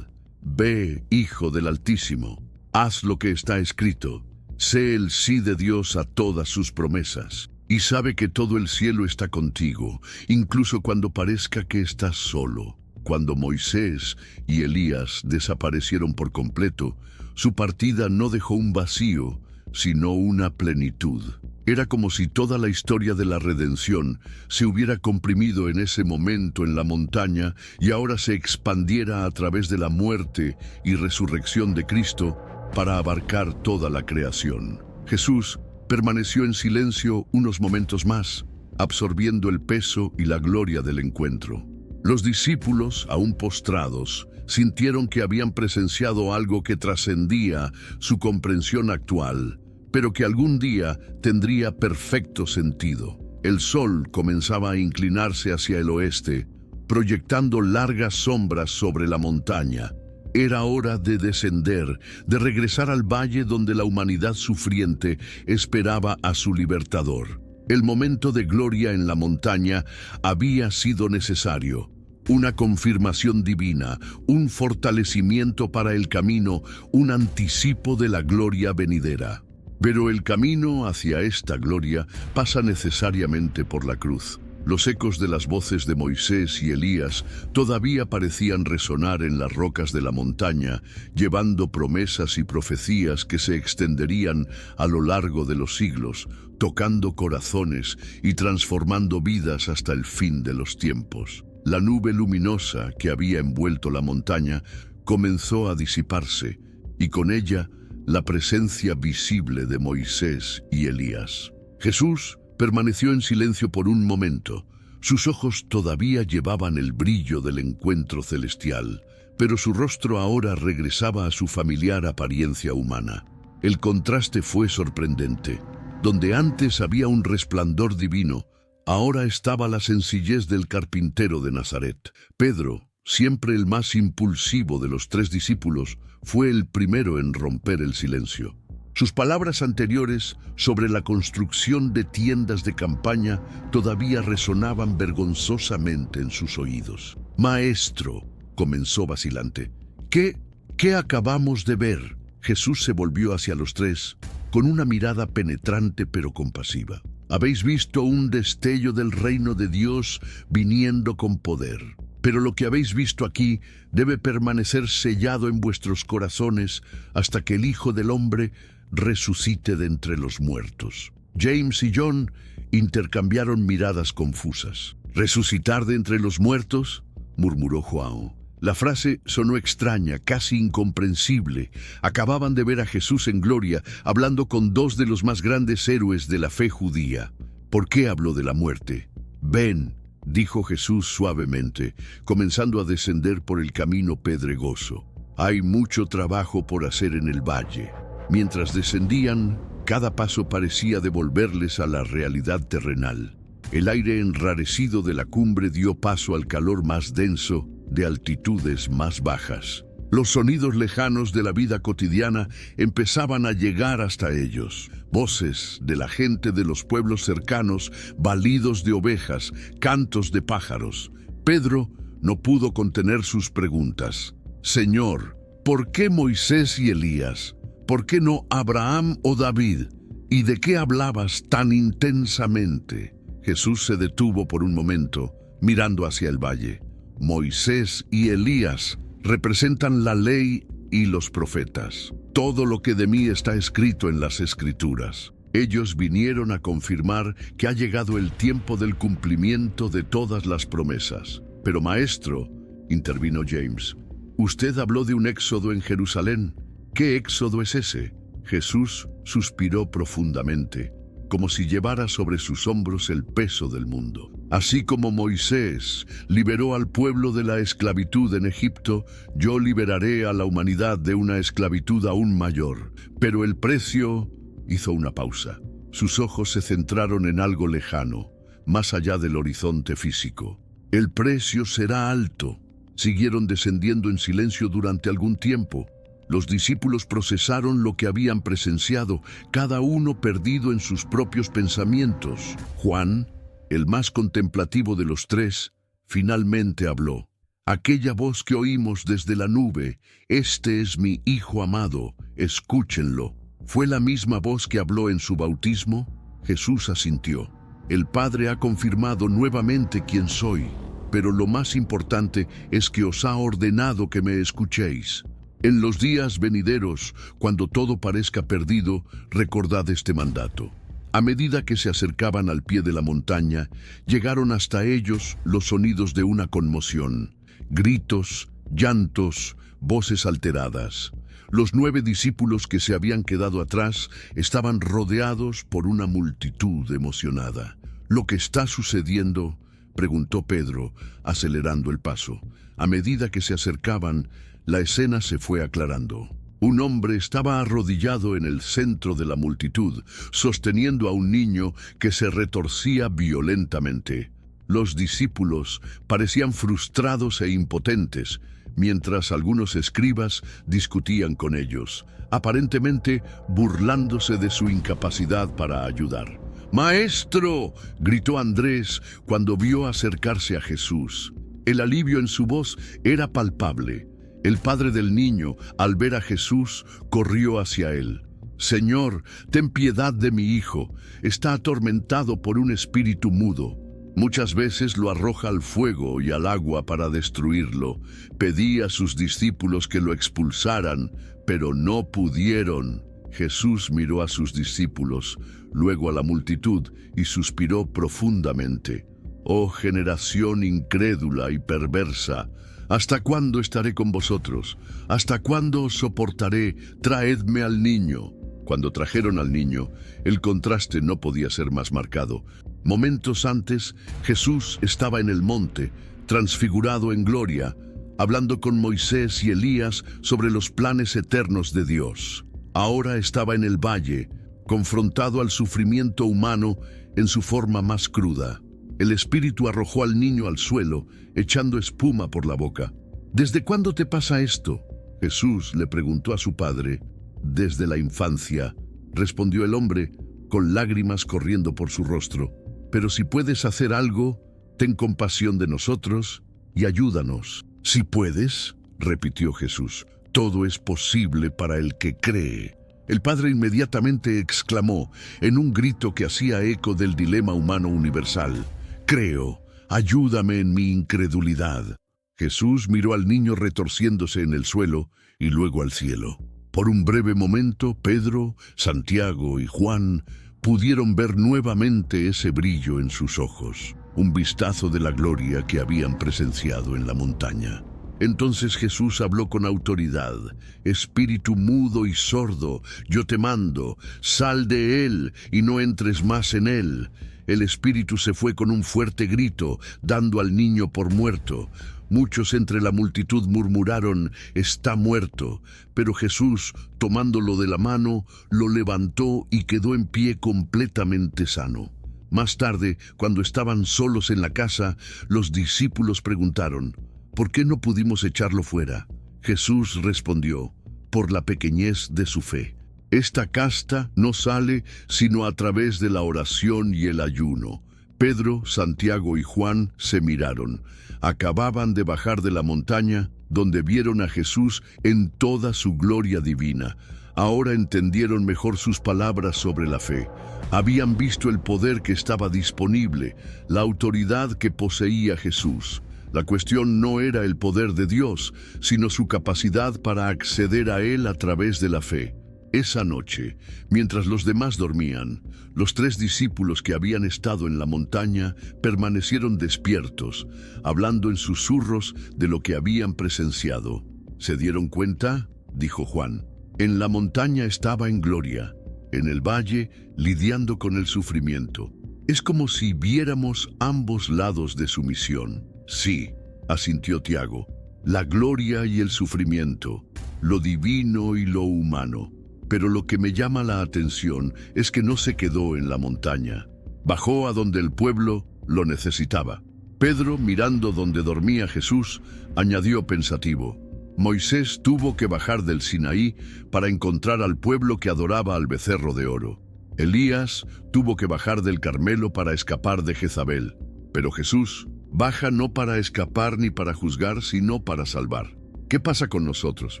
Ve, Hijo del Altísimo, haz lo que está escrito. Sé el sí de Dios a todas sus promesas, y sabe que todo el cielo está contigo, incluso cuando parezca que estás solo. Cuando Moisés y Elías desaparecieron por completo, su partida no dejó un vacío, sino una plenitud. Era como si toda la historia de la redención se hubiera comprimido en ese momento en la montaña y ahora se expandiera a través de la muerte y resurrección de Cristo para abarcar toda la creación. Jesús permaneció en silencio unos momentos más, absorbiendo el peso y la gloria del encuentro. Los discípulos, aún postrados, sintieron que habían presenciado algo que trascendía su comprensión actual, pero que algún día tendría perfecto sentido. El sol comenzaba a inclinarse hacia el oeste, proyectando largas sombras sobre la montaña. Era hora de descender, de regresar al valle donde la humanidad sufriente esperaba a su libertador. El momento de gloria en la montaña había sido necesario. Una confirmación divina, un fortalecimiento para el camino, un anticipo de la gloria venidera. Pero el camino hacia esta gloria pasa necesariamente por la cruz. Los ecos de las voces de Moisés y Elías todavía parecían resonar en las rocas de la montaña, llevando promesas y profecías que se extenderían a lo largo de los siglos, tocando corazones y transformando vidas hasta el fin de los tiempos. La nube luminosa que había envuelto la montaña comenzó a disiparse, y con ella la presencia visible de Moisés y Elías. Jesús permaneció en silencio por un momento. Sus ojos todavía llevaban el brillo del encuentro celestial, pero su rostro ahora regresaba a su familiar apariencia humana. El contraste fue sorprendente. Donde antes había un resplandor divino, ahora estaba la sencillez del carpintero de Nazaret. Pedro, siempre el más impulsivo de los 3 discípulos, fue el primero en romper el silencio. Sus palabras anteriores sobre la construcción de tiendas de campaña todavía resonaban vergonzosamente en sus oídos. «Maestro», comenzó vacilante, ¿qué acabamos de ver?» Jesús se volvió hacia los 3 con una mirada penetrante pero compasiva. «Habéis visto un destello del reino de Dios viniendo con poder. Pero lo que habéis visto aquí debe permanecer sellado en vuestros corazones hasta que el Hijo del Hombre resucite de entre los muertos». James y John intercambiaron miradas confusas. «¿Resucitar de entre los muertos?», murmuró João. La frase sonó extraña, casi incomprensible. Acababan de ver a Jesús en gloria, hablando con 2 de los más grandes héroes de la fe judía. ¿Por qué habló de la muerte? «Ven», dijo Jesús suavemente, comenzando a descender por el camino pedregoso. «Hay mucho trabajo por hacer en el valle». Mientras descendían, cada paso parecía devolverles a la realidad terrenal. El aire enrarecido de la cumbre dio paso al calor más denso de altitudes más bajas. Los sonidos lejanos de la vida cotidiana empezaban a llegar hasta ellos. Voces de la gente de los pueblos cercanos, balidos de ovejas, cantos de pájaros. Pedro no pudo contener sus preguntas. «Señor, ¿por qué Moisés y Elías? ¿Por qué no Abraham o David? ¿Y de qué hablabas tan intensamente?» Jesús se detuvo por un momento, mirando hacia el valle. «Moisés y Elías representan la ley y los profetas. Todo lo que de mí está escrito en las Escrituras. Ellos vinieron a confirmar que ha llegado el tiempo del cumplimiento de todas las promesas». «Pero maestro», intervino James, «usted habló de un éxodo en Jerusalén. ¿Qué éxodo es ese?» Jesús suspiró profundamente, como si llevara sobre sus hombros el peso del mundo. «Así como Moisés liberó al pueblo de la esclavitud en Egipto, yo liberaré a la humanidad de una esclavitud aún mayor. Pero el precio...» Hizo una pausa. Sus ojos se centraron en algo lejano, más allá del horizonte físico. «El precio será alto». Siguieron descendiendo en silencio durante algún tiempo. Los discípulos procesaron lo que habían presenciado, cada uno perdido en sus propios pensamientos. Juan, el más contemplativo de los 3, finalmente habló. «Aquella voz que oímos desde la nube, este es mi Hijo amado, escúchenlo». ¿Fue la misma voz que habló en su bautismo? Jesús asintió. «El Padre ha confirmado nuevamente quién soy. pero lo más importante es que os ha ordenado que me escuchéis. En los días venideros, cuando todo parezca perdido, recordad este mandato. A medida que se acercaban al pie de la montaña, llegaron hasta ellos los sonidos de una conmoción, gritos, llantos, voces alteradas. Los 9 discípulos que se habían quedado atrás estaban rodeados por una multitud emocionada. ¿Lo que está sucediendo?, preguntó Pedro, acelerando el paso. A medida que se acercaban, la escena se fue aclarando. Un hombre estaba arrodillado en el centro de la multitud, sosteniendo a un niño que se retorcía violentamente. Los discípulos parecían frustrados e impotentes, mientras algunos escribas discutían con ellos, aparentemente burlándose de su incapacidad para ayudar. ¡Maestro!, gritó Andrés cuando vio acercarse a Jesús. El alivio en su voz era palpable. El padre del niño, al ver a Jesús, corrió hacia él. «Señor, ten piedad de mi hijo. Está atormentado por un espíritu mudo. Muchas veces lo arroja al fuego y al agua para destruirlo. Pedí a sus discípulos que lo expulsaran, pero no pudieron». Jesús miró a sus discípulos, luego a la multitud, y suspiró profundamente. «Oh generación incrédula y perversa, ¿hasta cuándo estaré con vosotros? ¿Hasta cuándo os soportaré? Traedme al niño». Cuando trajeron al niño, el contraste no podía ser más marcado. Momentos antes, Jesús estaba en el monte, transfigurado en gloria, hablando con Moisés y Elías sobre los planes eternos de Dios. Ahora estaba en el valle, confrontado al sufrimiento humano en su forma más cruda. El espíritu arrojó al niño al suelo, echando espuma por la boca. «¿Desde cuándo te pasa esto?», Jesús le preguntó a su padre. «Desde la infancia», respondió el hombre, con lágrimas corriendo por su rostro. «Pero si puedes hacer algo, ten compasión de nosotros y ayúdanos». «Si puedes», repitió Jesús, «todo es posible para el que cree». El padre inmediatamente exclamó, en un grito que hacía eco del dilema humano universal: «Creo, ayúdame en mi incredulidad». Jesús miró al niño retorciéndose en el suelo y luego al cielo. Por un breve momento, Pedro, Santiago y Juan pudieron ver nuevamente ese brillo en sus ojos, un vistazo de la gloria que habían presenciado en la montaña. Entonces Jesús habló con autoridad: «Espíritu mudo y sordo, yo te mando, sal de él y no entres más en él». El espíritu se fue con un fuerte grito, dando al niño por muerto. Muchos entre la multitud murmuraron: «Está muerto». Pero Jesús, tomándolo de la mano, lo levantó y quedó en pie completamente sano. Más tarde, cuando estaban solos en la casa, los discípulos preguntaron: «¿Por qué no pudimos echarlo fuera?». Jesús respondió: «Por la pequeñez de su fe. Esta casta no sale sino a través de la oración y el ayuno». Pedro, Santiago y Juan se miraron. Acababan de bajar de la montaña, donde vieron a Jesús en toda su gloria divina. Ahora entendieron mejor sus palabras sobre la fe. Habían visto el poder que estaba disponible, la autoridad que poseía Jesús. La cuestión no era el poder de Dios, sino su capacidad para acceder a él a través de la fe. Esa noche, mientras los demás dormían, los 3 discípulos que habían estado en la montaña permanecieron despiertos, hablando en susurros de lo que habían presenciado. «¿Se dieron cuenta?», dijo Juan. «En la montaña estaba en gloria, en el valle lidiando con el sufrimiento. Es como si viéramos ambos lados de su misión». «Sí», asintió Tiago, «la gloria y el sufrimiento, lo divino y lo humano». Pero lo que me llama la atención es que no se quedó en la montaña. Bajó a donde el pueblo lo necesitaba. Pedro, mirando donde dormía Jesús, añadió pensativo: «Moisés tuvo que bajar del Sinaí para encontrar al pueblo que adoraba al becerro de oro. Elías tuvo que bajar del Carmelo para escapar de Jezabel. Pero Jesús baja no para escapar ni para juzgar, sino para salvar». «¿Qué pasa con nosotros?»,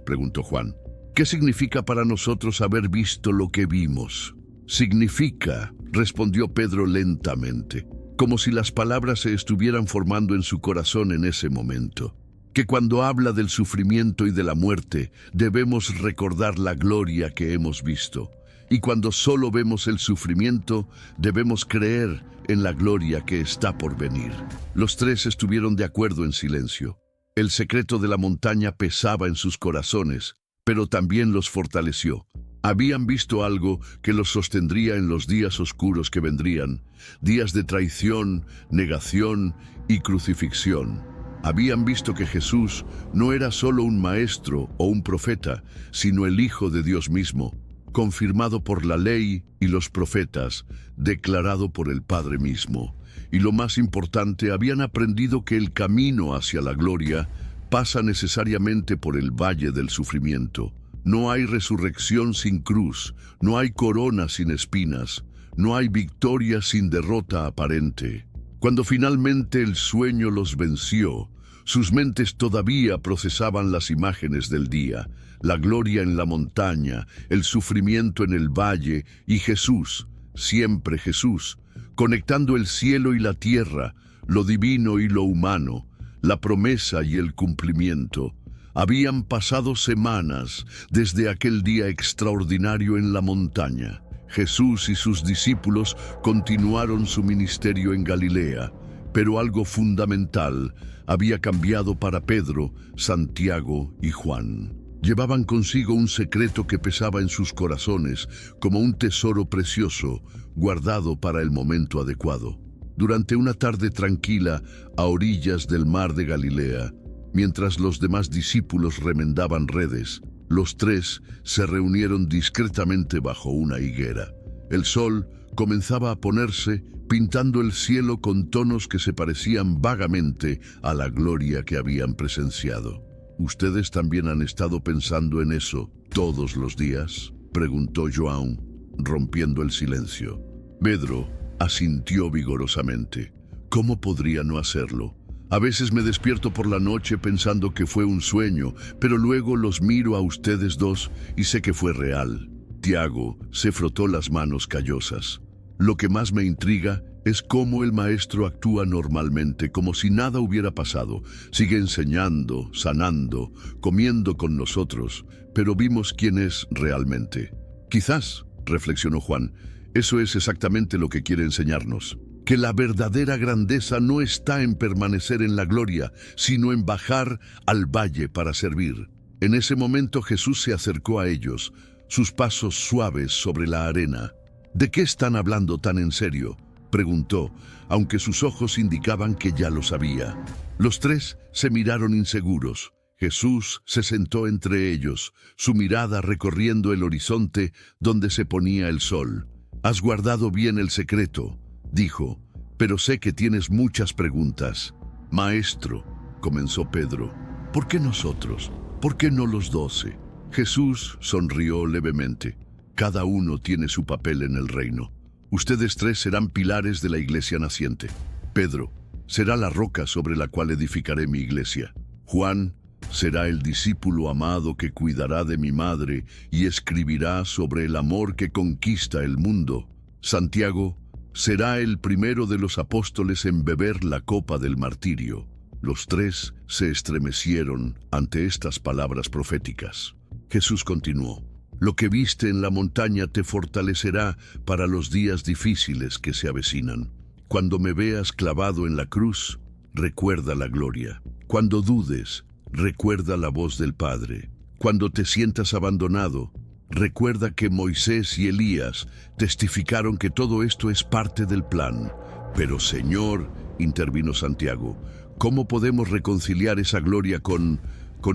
preguntó Juan. «¿Qué significa para nosotros haber visto lo que vimos?». «Significa», respondió Pedro lentamente, como si las palabras se estuvieran formando en su corazón en ese momento. Que cuando habla del sufrimiento y de la muerte, debemos recordar la gloria que hemos visto. Y cuando solo vemos el sufrimiento, debemos creer en la gloria que está por venir. Los tres estuvieron de acuerdo en silencio. El secreto de la montaña pesaba en sus corazones, pero también los fortaleció. Habían visto algo que los sostendría en los días oscuros que vendrían, días de traición, negación y crucifixión. Habían visto que Jesús no era solo un maestro o un profeta, sino el Hijo de Dios mismo, confirmado por la ley y los profetas, declarado por el Padre mismo. Y lo más importante, habían aprendido que el camino hacia la gloria pasa necesariamente por el valle del sufrimiento. No hay resurrección sin cruz, no hay corona sin espinas, no hay victoria sin derrota aparente. Cuando finalmente el sueño los venció, sus mentes todavía procesaban las imágenes del día, la gloria en la montaña, el sufrimiento en el valle y Jesús, siempre Jesús, conectando el cielo y la tierra, lo divino y lo humano, la promesa y el cumplimiento. Habían pasado semanas desde aquel día extraordinario en la montaña. Jesús y sus discípulos continuaron su ministerio en Galilea, pero algo fundamental había cambiado para Pedro, Santiago y Juan. Llevaban consigo un secreto que pesaba en sus corazones como un tesoro precioso guardado para el momento adecuado. Durante una tarde tranquila a orillas del mar de Galilea, mientras los demás discípulos remendaban redes, los tres se reunieron discretamente bajo una higuera. El sol comenzaba a ponerse, pintando el cielo con tonos que se parecían vagamente a la gloria que habían presenciado. ¿Ustedes también han estado pensando en eso todos los días?, preguntó João, rompiendo el silencio. Pedro asintió vigorosamente. ¿Cómo podría no hacerlo? A veces me despierto por la noche pensando que fue un sueño, pero luego los miro a ustedes dos y sé que fue real. Tiago se frotó las manos callosas. Lo que más me intriga es cómo el maestro actúa normalmente, como si nada hubiera pasado. Sigue enseñando, sanando, comiendo con nosotros, pero vimos quién es realmente. Quizás, reflexionó Juan, eso es exactamente lo que quiere enseñarnos. Que la verdadera grandeza no está en permanecer en la gloria, sino en bajar al valle para servir. En ese momento Jesús se acercó a ellos, sus pasos suaves sobre la arena. ¿De qué están hablando tan en serio?, preguntó, aunque sus ojos indicaban que ya lo sabía. Los tres se miraron inseguros. Jesús se sentó entre ellos, su mirada recorriendo el horizonte donde se ponía el sol. «Has guardado bien el secreto», dijo, «pero sé que tienes muchas preguntas». «Maestro», comenzó Pedro, «¿por qué nosotros? ¿Por qué no los 12?» Jesús sonrió levemente. «Cada uno tiene su papel en el reino. Ustedes tres serán pilares de la iglesia naciente. Pedro será la roca sobre la cual edificaré mi iglesia. Juan será el discípulo amado que cuidará de mi madre y escribirá sobre el amor que conquista el mundo. Santiago será el primero de los apóstoles en beber la copa del martirio». Los tres se estremecieron ante estas palabras proféticas. Jesús continuó: «Lo que viste en la montaña te fortalecerá para los días difíciles que se avecinan. Cuando me veas clavado en la cruz, recuerda la gloria. Cuando dudes, recuerda la voz del Padre. Cuando te sientas abandonado, recuerda que Moisés y Elías testificaron que todo esto es parte del plan». «Pero Señor», intervino Santiago, «¿cómo podemos reconciliar esa gloria con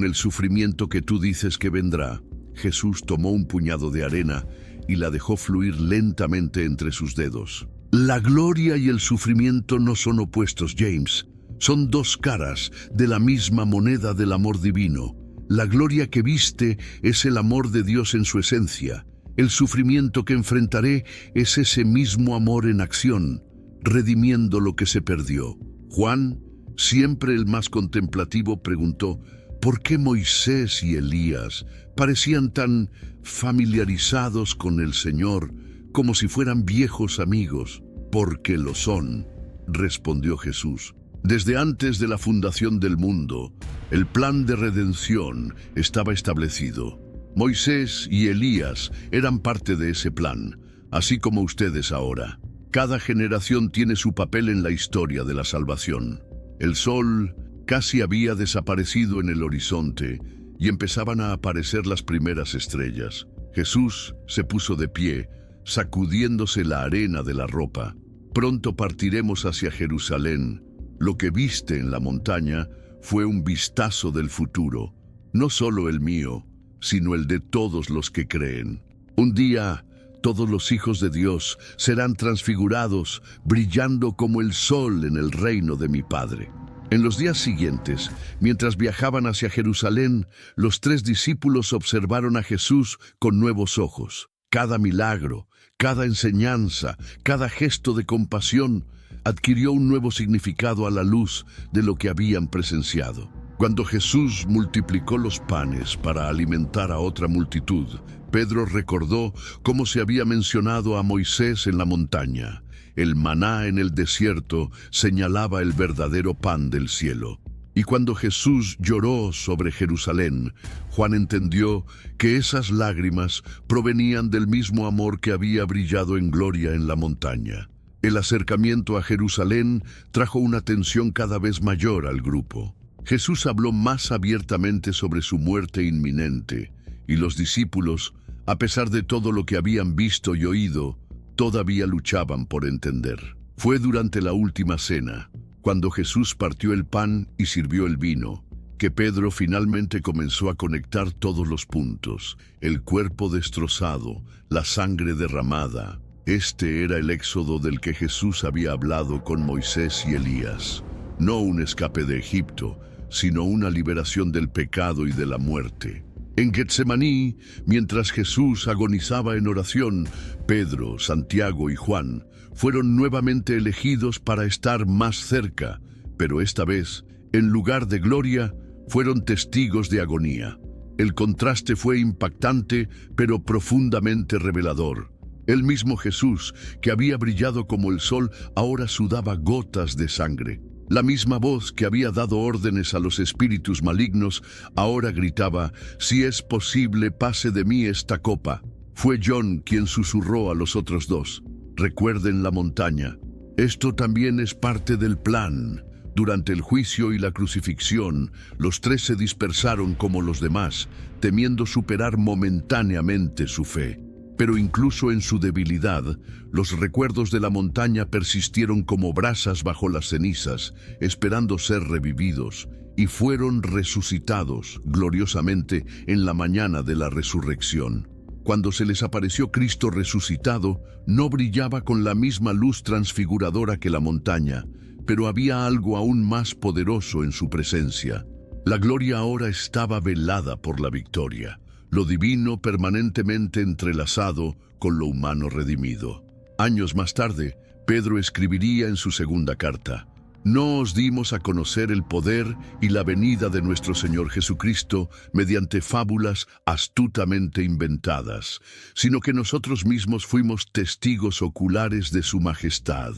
el sufrimiento que tú dices que vendrá?» Jesús tomó un puñado de arena y la dejó fluir lentamente entre sus dedos. «La gloria y el sufrimiento no son opuestos, James. Son dos caras de la misma moneda del amor divino. La gloria que viste es el amor de Dios en su esencia. El sufrimiento que enfrentaré es ese mismo amor en acción, redimiendo lo que se perdió». Juan, siempre el más contemplativo, preguntó: «¿Por qué Moisés y Elías parecían tan familiarizados con el Señor, como si fueran viejos amigos?» «Porque lo son. respondió Jesús. Desde antes de la fundación del mundo, el plan de redención estaba establecido. Moisés y Elías eran parte de ese plan, así como ustedes ahora. Cada generación tiene su papel en la historia de la salvación. El sol casi había desaparecido en el horizonte y empezaban a aparecer las primeras estrellas. Jesús se puso de pie, sacudiéndose la arena de la ropa. Pronto partiremos hacia Jerusalén. Lo que viste en la montaña fue un vistazo del futuro, no solo el mío, sino el de todos los que creen. Un día, todos los hijos de Dios serán transfigurados, brillando como el sol en el reino de mi Padre. En los días siguientes, mientras viajaban hacia Jerusalén, los 3 discípulos observaron a Jesús con nuevos ojos. Cada milagro, cada enseñanza, cada gesto de compasión adquirió un nuevo significado a la luz de lo que habían presenciado. Cuando Jesús multiplicó los panes para alimentar a otra multitud, Pedro recordó cómo se había mencionado a Moisés en la montaña. El maná en el desierto señalaba el verdadero pan del cielo. Y cuando Jesús lloró sobre Jerusalén, Juan entendió que esas lágrimas provenían del mismo amor que había brillado en gloria en la montaña. El acercamiento a Jerusalén trajo una tensión cada vez mayor al grupo. Jesús habló más abiertamente sobre su muerte inminente, y los discípulos, a pesar de todo lo que habían visto y oído, todavía luchaban por entender. Fue durante la última cena, cuando Jesús partió el pan y sirvió el vino, que Pedro finalmente comenzó a conectar todos los puntos: el cuerpo destrozado, la sangre derramada. Este era el éxodo del que Jesús había hablado con Moisés y Elías. No un escape de Egipto, sino una liberación del pecado y de la muerte. En Getsemaní, mientras Jesús agonizaba en oración, Pedro, Santiago y Juan fueron nuevamente elegidos para estar más cerca, pero esta vez, en lugar de gloria, fueron testigos de agonía. El contraste fue impactante, pero profundamente revelador. El mismo Jesús, que había brillado como el sol, ahora sudaba gotas de sangre. La misma voz que había dado órdenes a los espíritus malignos, ahora gritaba: «Si es posible, pase de mí esta copa». Fue John quien susurró a los otros 2: «Recuerden la montaña. Esto también es parte del plan». Durante el juicio y la crucifixión, los 3 se dispersaron como los demás, temiendo superar momentáneamente su fe. Pero incluso en su debilidad, los recuerdos de la montaña persistieron como brasas bajo las cenizas, esperando ser revividos, y fueron resucitados gloriosamente en la mañana de la resurrección. Cuando se les apareció Cristo resucitado, no brillaba con la misma luz transfiguradora que la montaña, pero había algo aún más poderoso en su presencia. La gloria ahora estaba velada por la victoria, lo divino permanentemente entrelazado con lo humano redimido. Años más tarde, Pedro escribiría en su segunda carta: «No os dimos a conocer el poder y la venida de nuestro Señor Jesucristo mediante fábulas astutamente inventadas, sino que nosotros mismos fuimos testigos oculares de su majestad».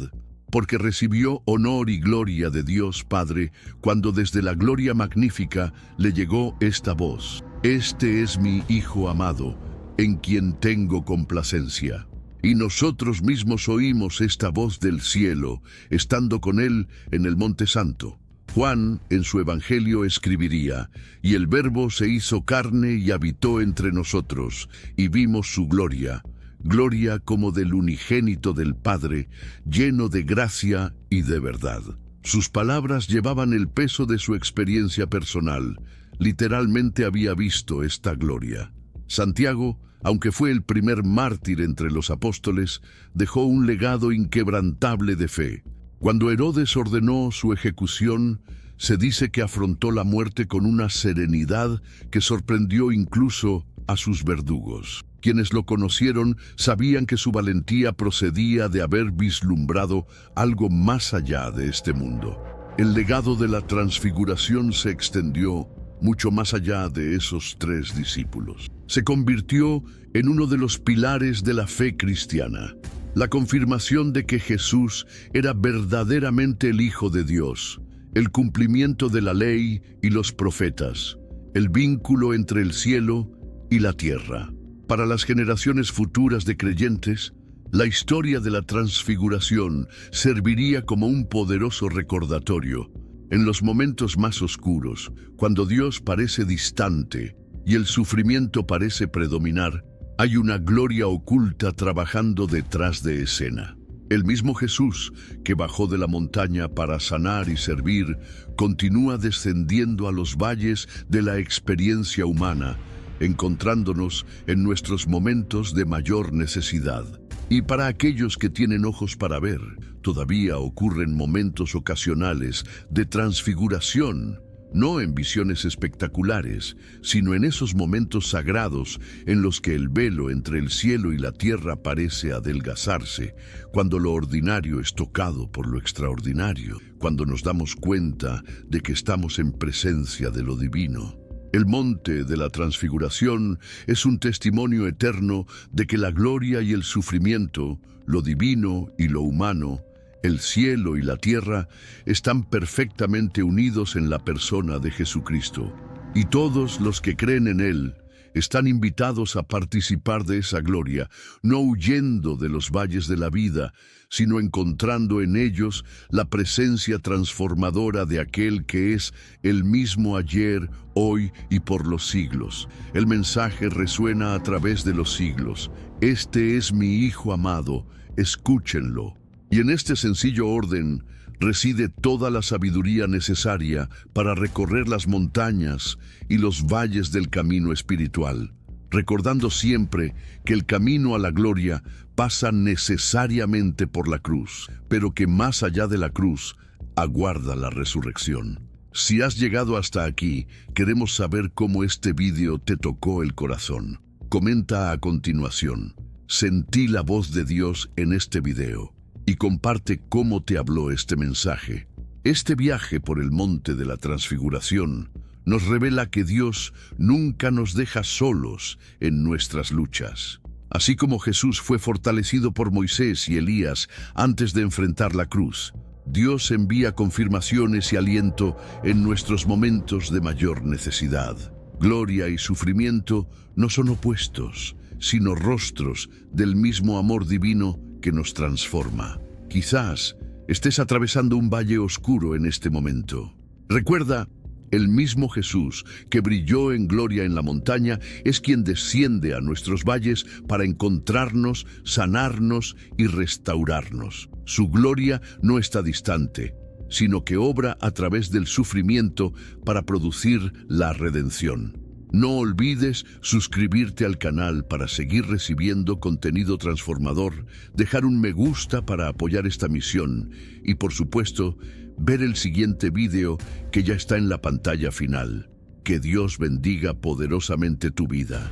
Porque recibió honor y gloria de Dios Padre cuando desde la gloria magnífica le llegó esta voz: «Este es mi Hijo amado, en quien tengo complacencia». Y nosotros mismos oímos esta voz del cielo, estando con él en el Monte Santo. Juan, en su Evangelio, escribiría: «Y el Verbo se hizo carne y habitó entre nosotros, y vimos su gloria, gloria como del unigénito del Padre, lleno de gracia y de verdad». Sus palabras llevaban el peso de su experiencia personal. Literalmente había visto esta gloria. Santiago, aunque fue el primer mártir entre los apóstoles, dejó un legado inquebrantable de fe. Cuando Herodes ordenó su ejecución, se dice que afrontó la muerte con una serenidad que sorprendió incluso a sus verdugos. Quienes lo conocieron sabían que su valentía procedía de haber vislumbrado algo más allá de este mundo. El legado de la transfiguración se extendió mucho más allá de esos 3 discípulos. Se convirtió en uno de los pilares de la fe cristiana. La confirmación de que Jesús era verdaderamente el Hijo de Dios, el cumplimiento de la ley y los profetas, el vínculo entre el cielo y la tierra. Para las generaciones futuras de creyentes, la historia de la transfiguración serviría como un poderoso recordatorio. En los momentos más oscuros, cuando Dios parece distante y el sufrimiento parece predominar, hay una gloria oculta trabajando detrás de escena. El mismo Jesús, que bajó de la montaña para sanar y servir, continúa descendiendo a los valles de la experiencia humana, encontrándonos en nuestros momentos de mayor necesidad. Y para aquellos que tienen ojos para ver, todavía ocurren momentos ocasionales de transfiguración, no en visiones espectaculares, sino en esos momentos sagrados en los que el velo entre el cielo y la tierra parece adelgazarse, cuando lo ordinario es tocado por lo extraordinario, cuando nos damos cuenta de que estamos en presencia de lo divino. El monte de la transfiguración es un testimonio eterno de que la gloria y el sufrimiento, lo divino y lo humano, el cielo y la tierra, están perfectamente unidos en la persona de Jesucristo. Y todos los que creen en Él están invitados a participar de esa gloria, no huyendo de los valles de la vida, sino encontrando en ellos la presencia transformadora de aquel que es el mismo ayer, hoy y por los siglos. El mensaje resuena a través de los siglos. Este es mi Hijo amado, escúchenlo. Y en este sencillo orden reside toda la sabiduría necesaria para recorrer las montañas y los valles del camino espiritual, recordando siempre que el camino a la gloria pasa necesariamente por la cruz, pero que más allá de la cruz aguarda la resurrección. Si has llegado hasta aquí, queremos saber cómo este vídeo te tocó el corazón. Comenta a continuación. Sentí la voz de Dios en este video. Y comparte cómo te habló este mensaje. Este viaje por el monte de la transfiguración nos revela que Dios nunca nos deja solos en nuestras luchas. Así como Jesús fue fortalecido por Moisés y Elías antes de enfrentar la cruz, Dios envía confirmaciones y aliento en nuestros momentos de mayor necesidad. Gloria y sufrimiento no son opuestos, sino rostros del mismo amor divino que nos transforma. Quizás estés atravesando un valle oscuro en este momento. Recuerda, el mismo Jesús que brilló en gloria en la montaña es quien desciende a nuestros valles para encontrarnos, sanarnos y restaurarnos. Su gloria no está distante, sino que obra a través del sufrimiento para producir la redención. No olvides suscribirte al canal para seguir recibiendo contenido transformador, dejar un me gusta para apoyar esta misión y, por supuesto, ver el siguiente video que ya está en la pantalla final. Que Dios bendiga poderosamente tu vida.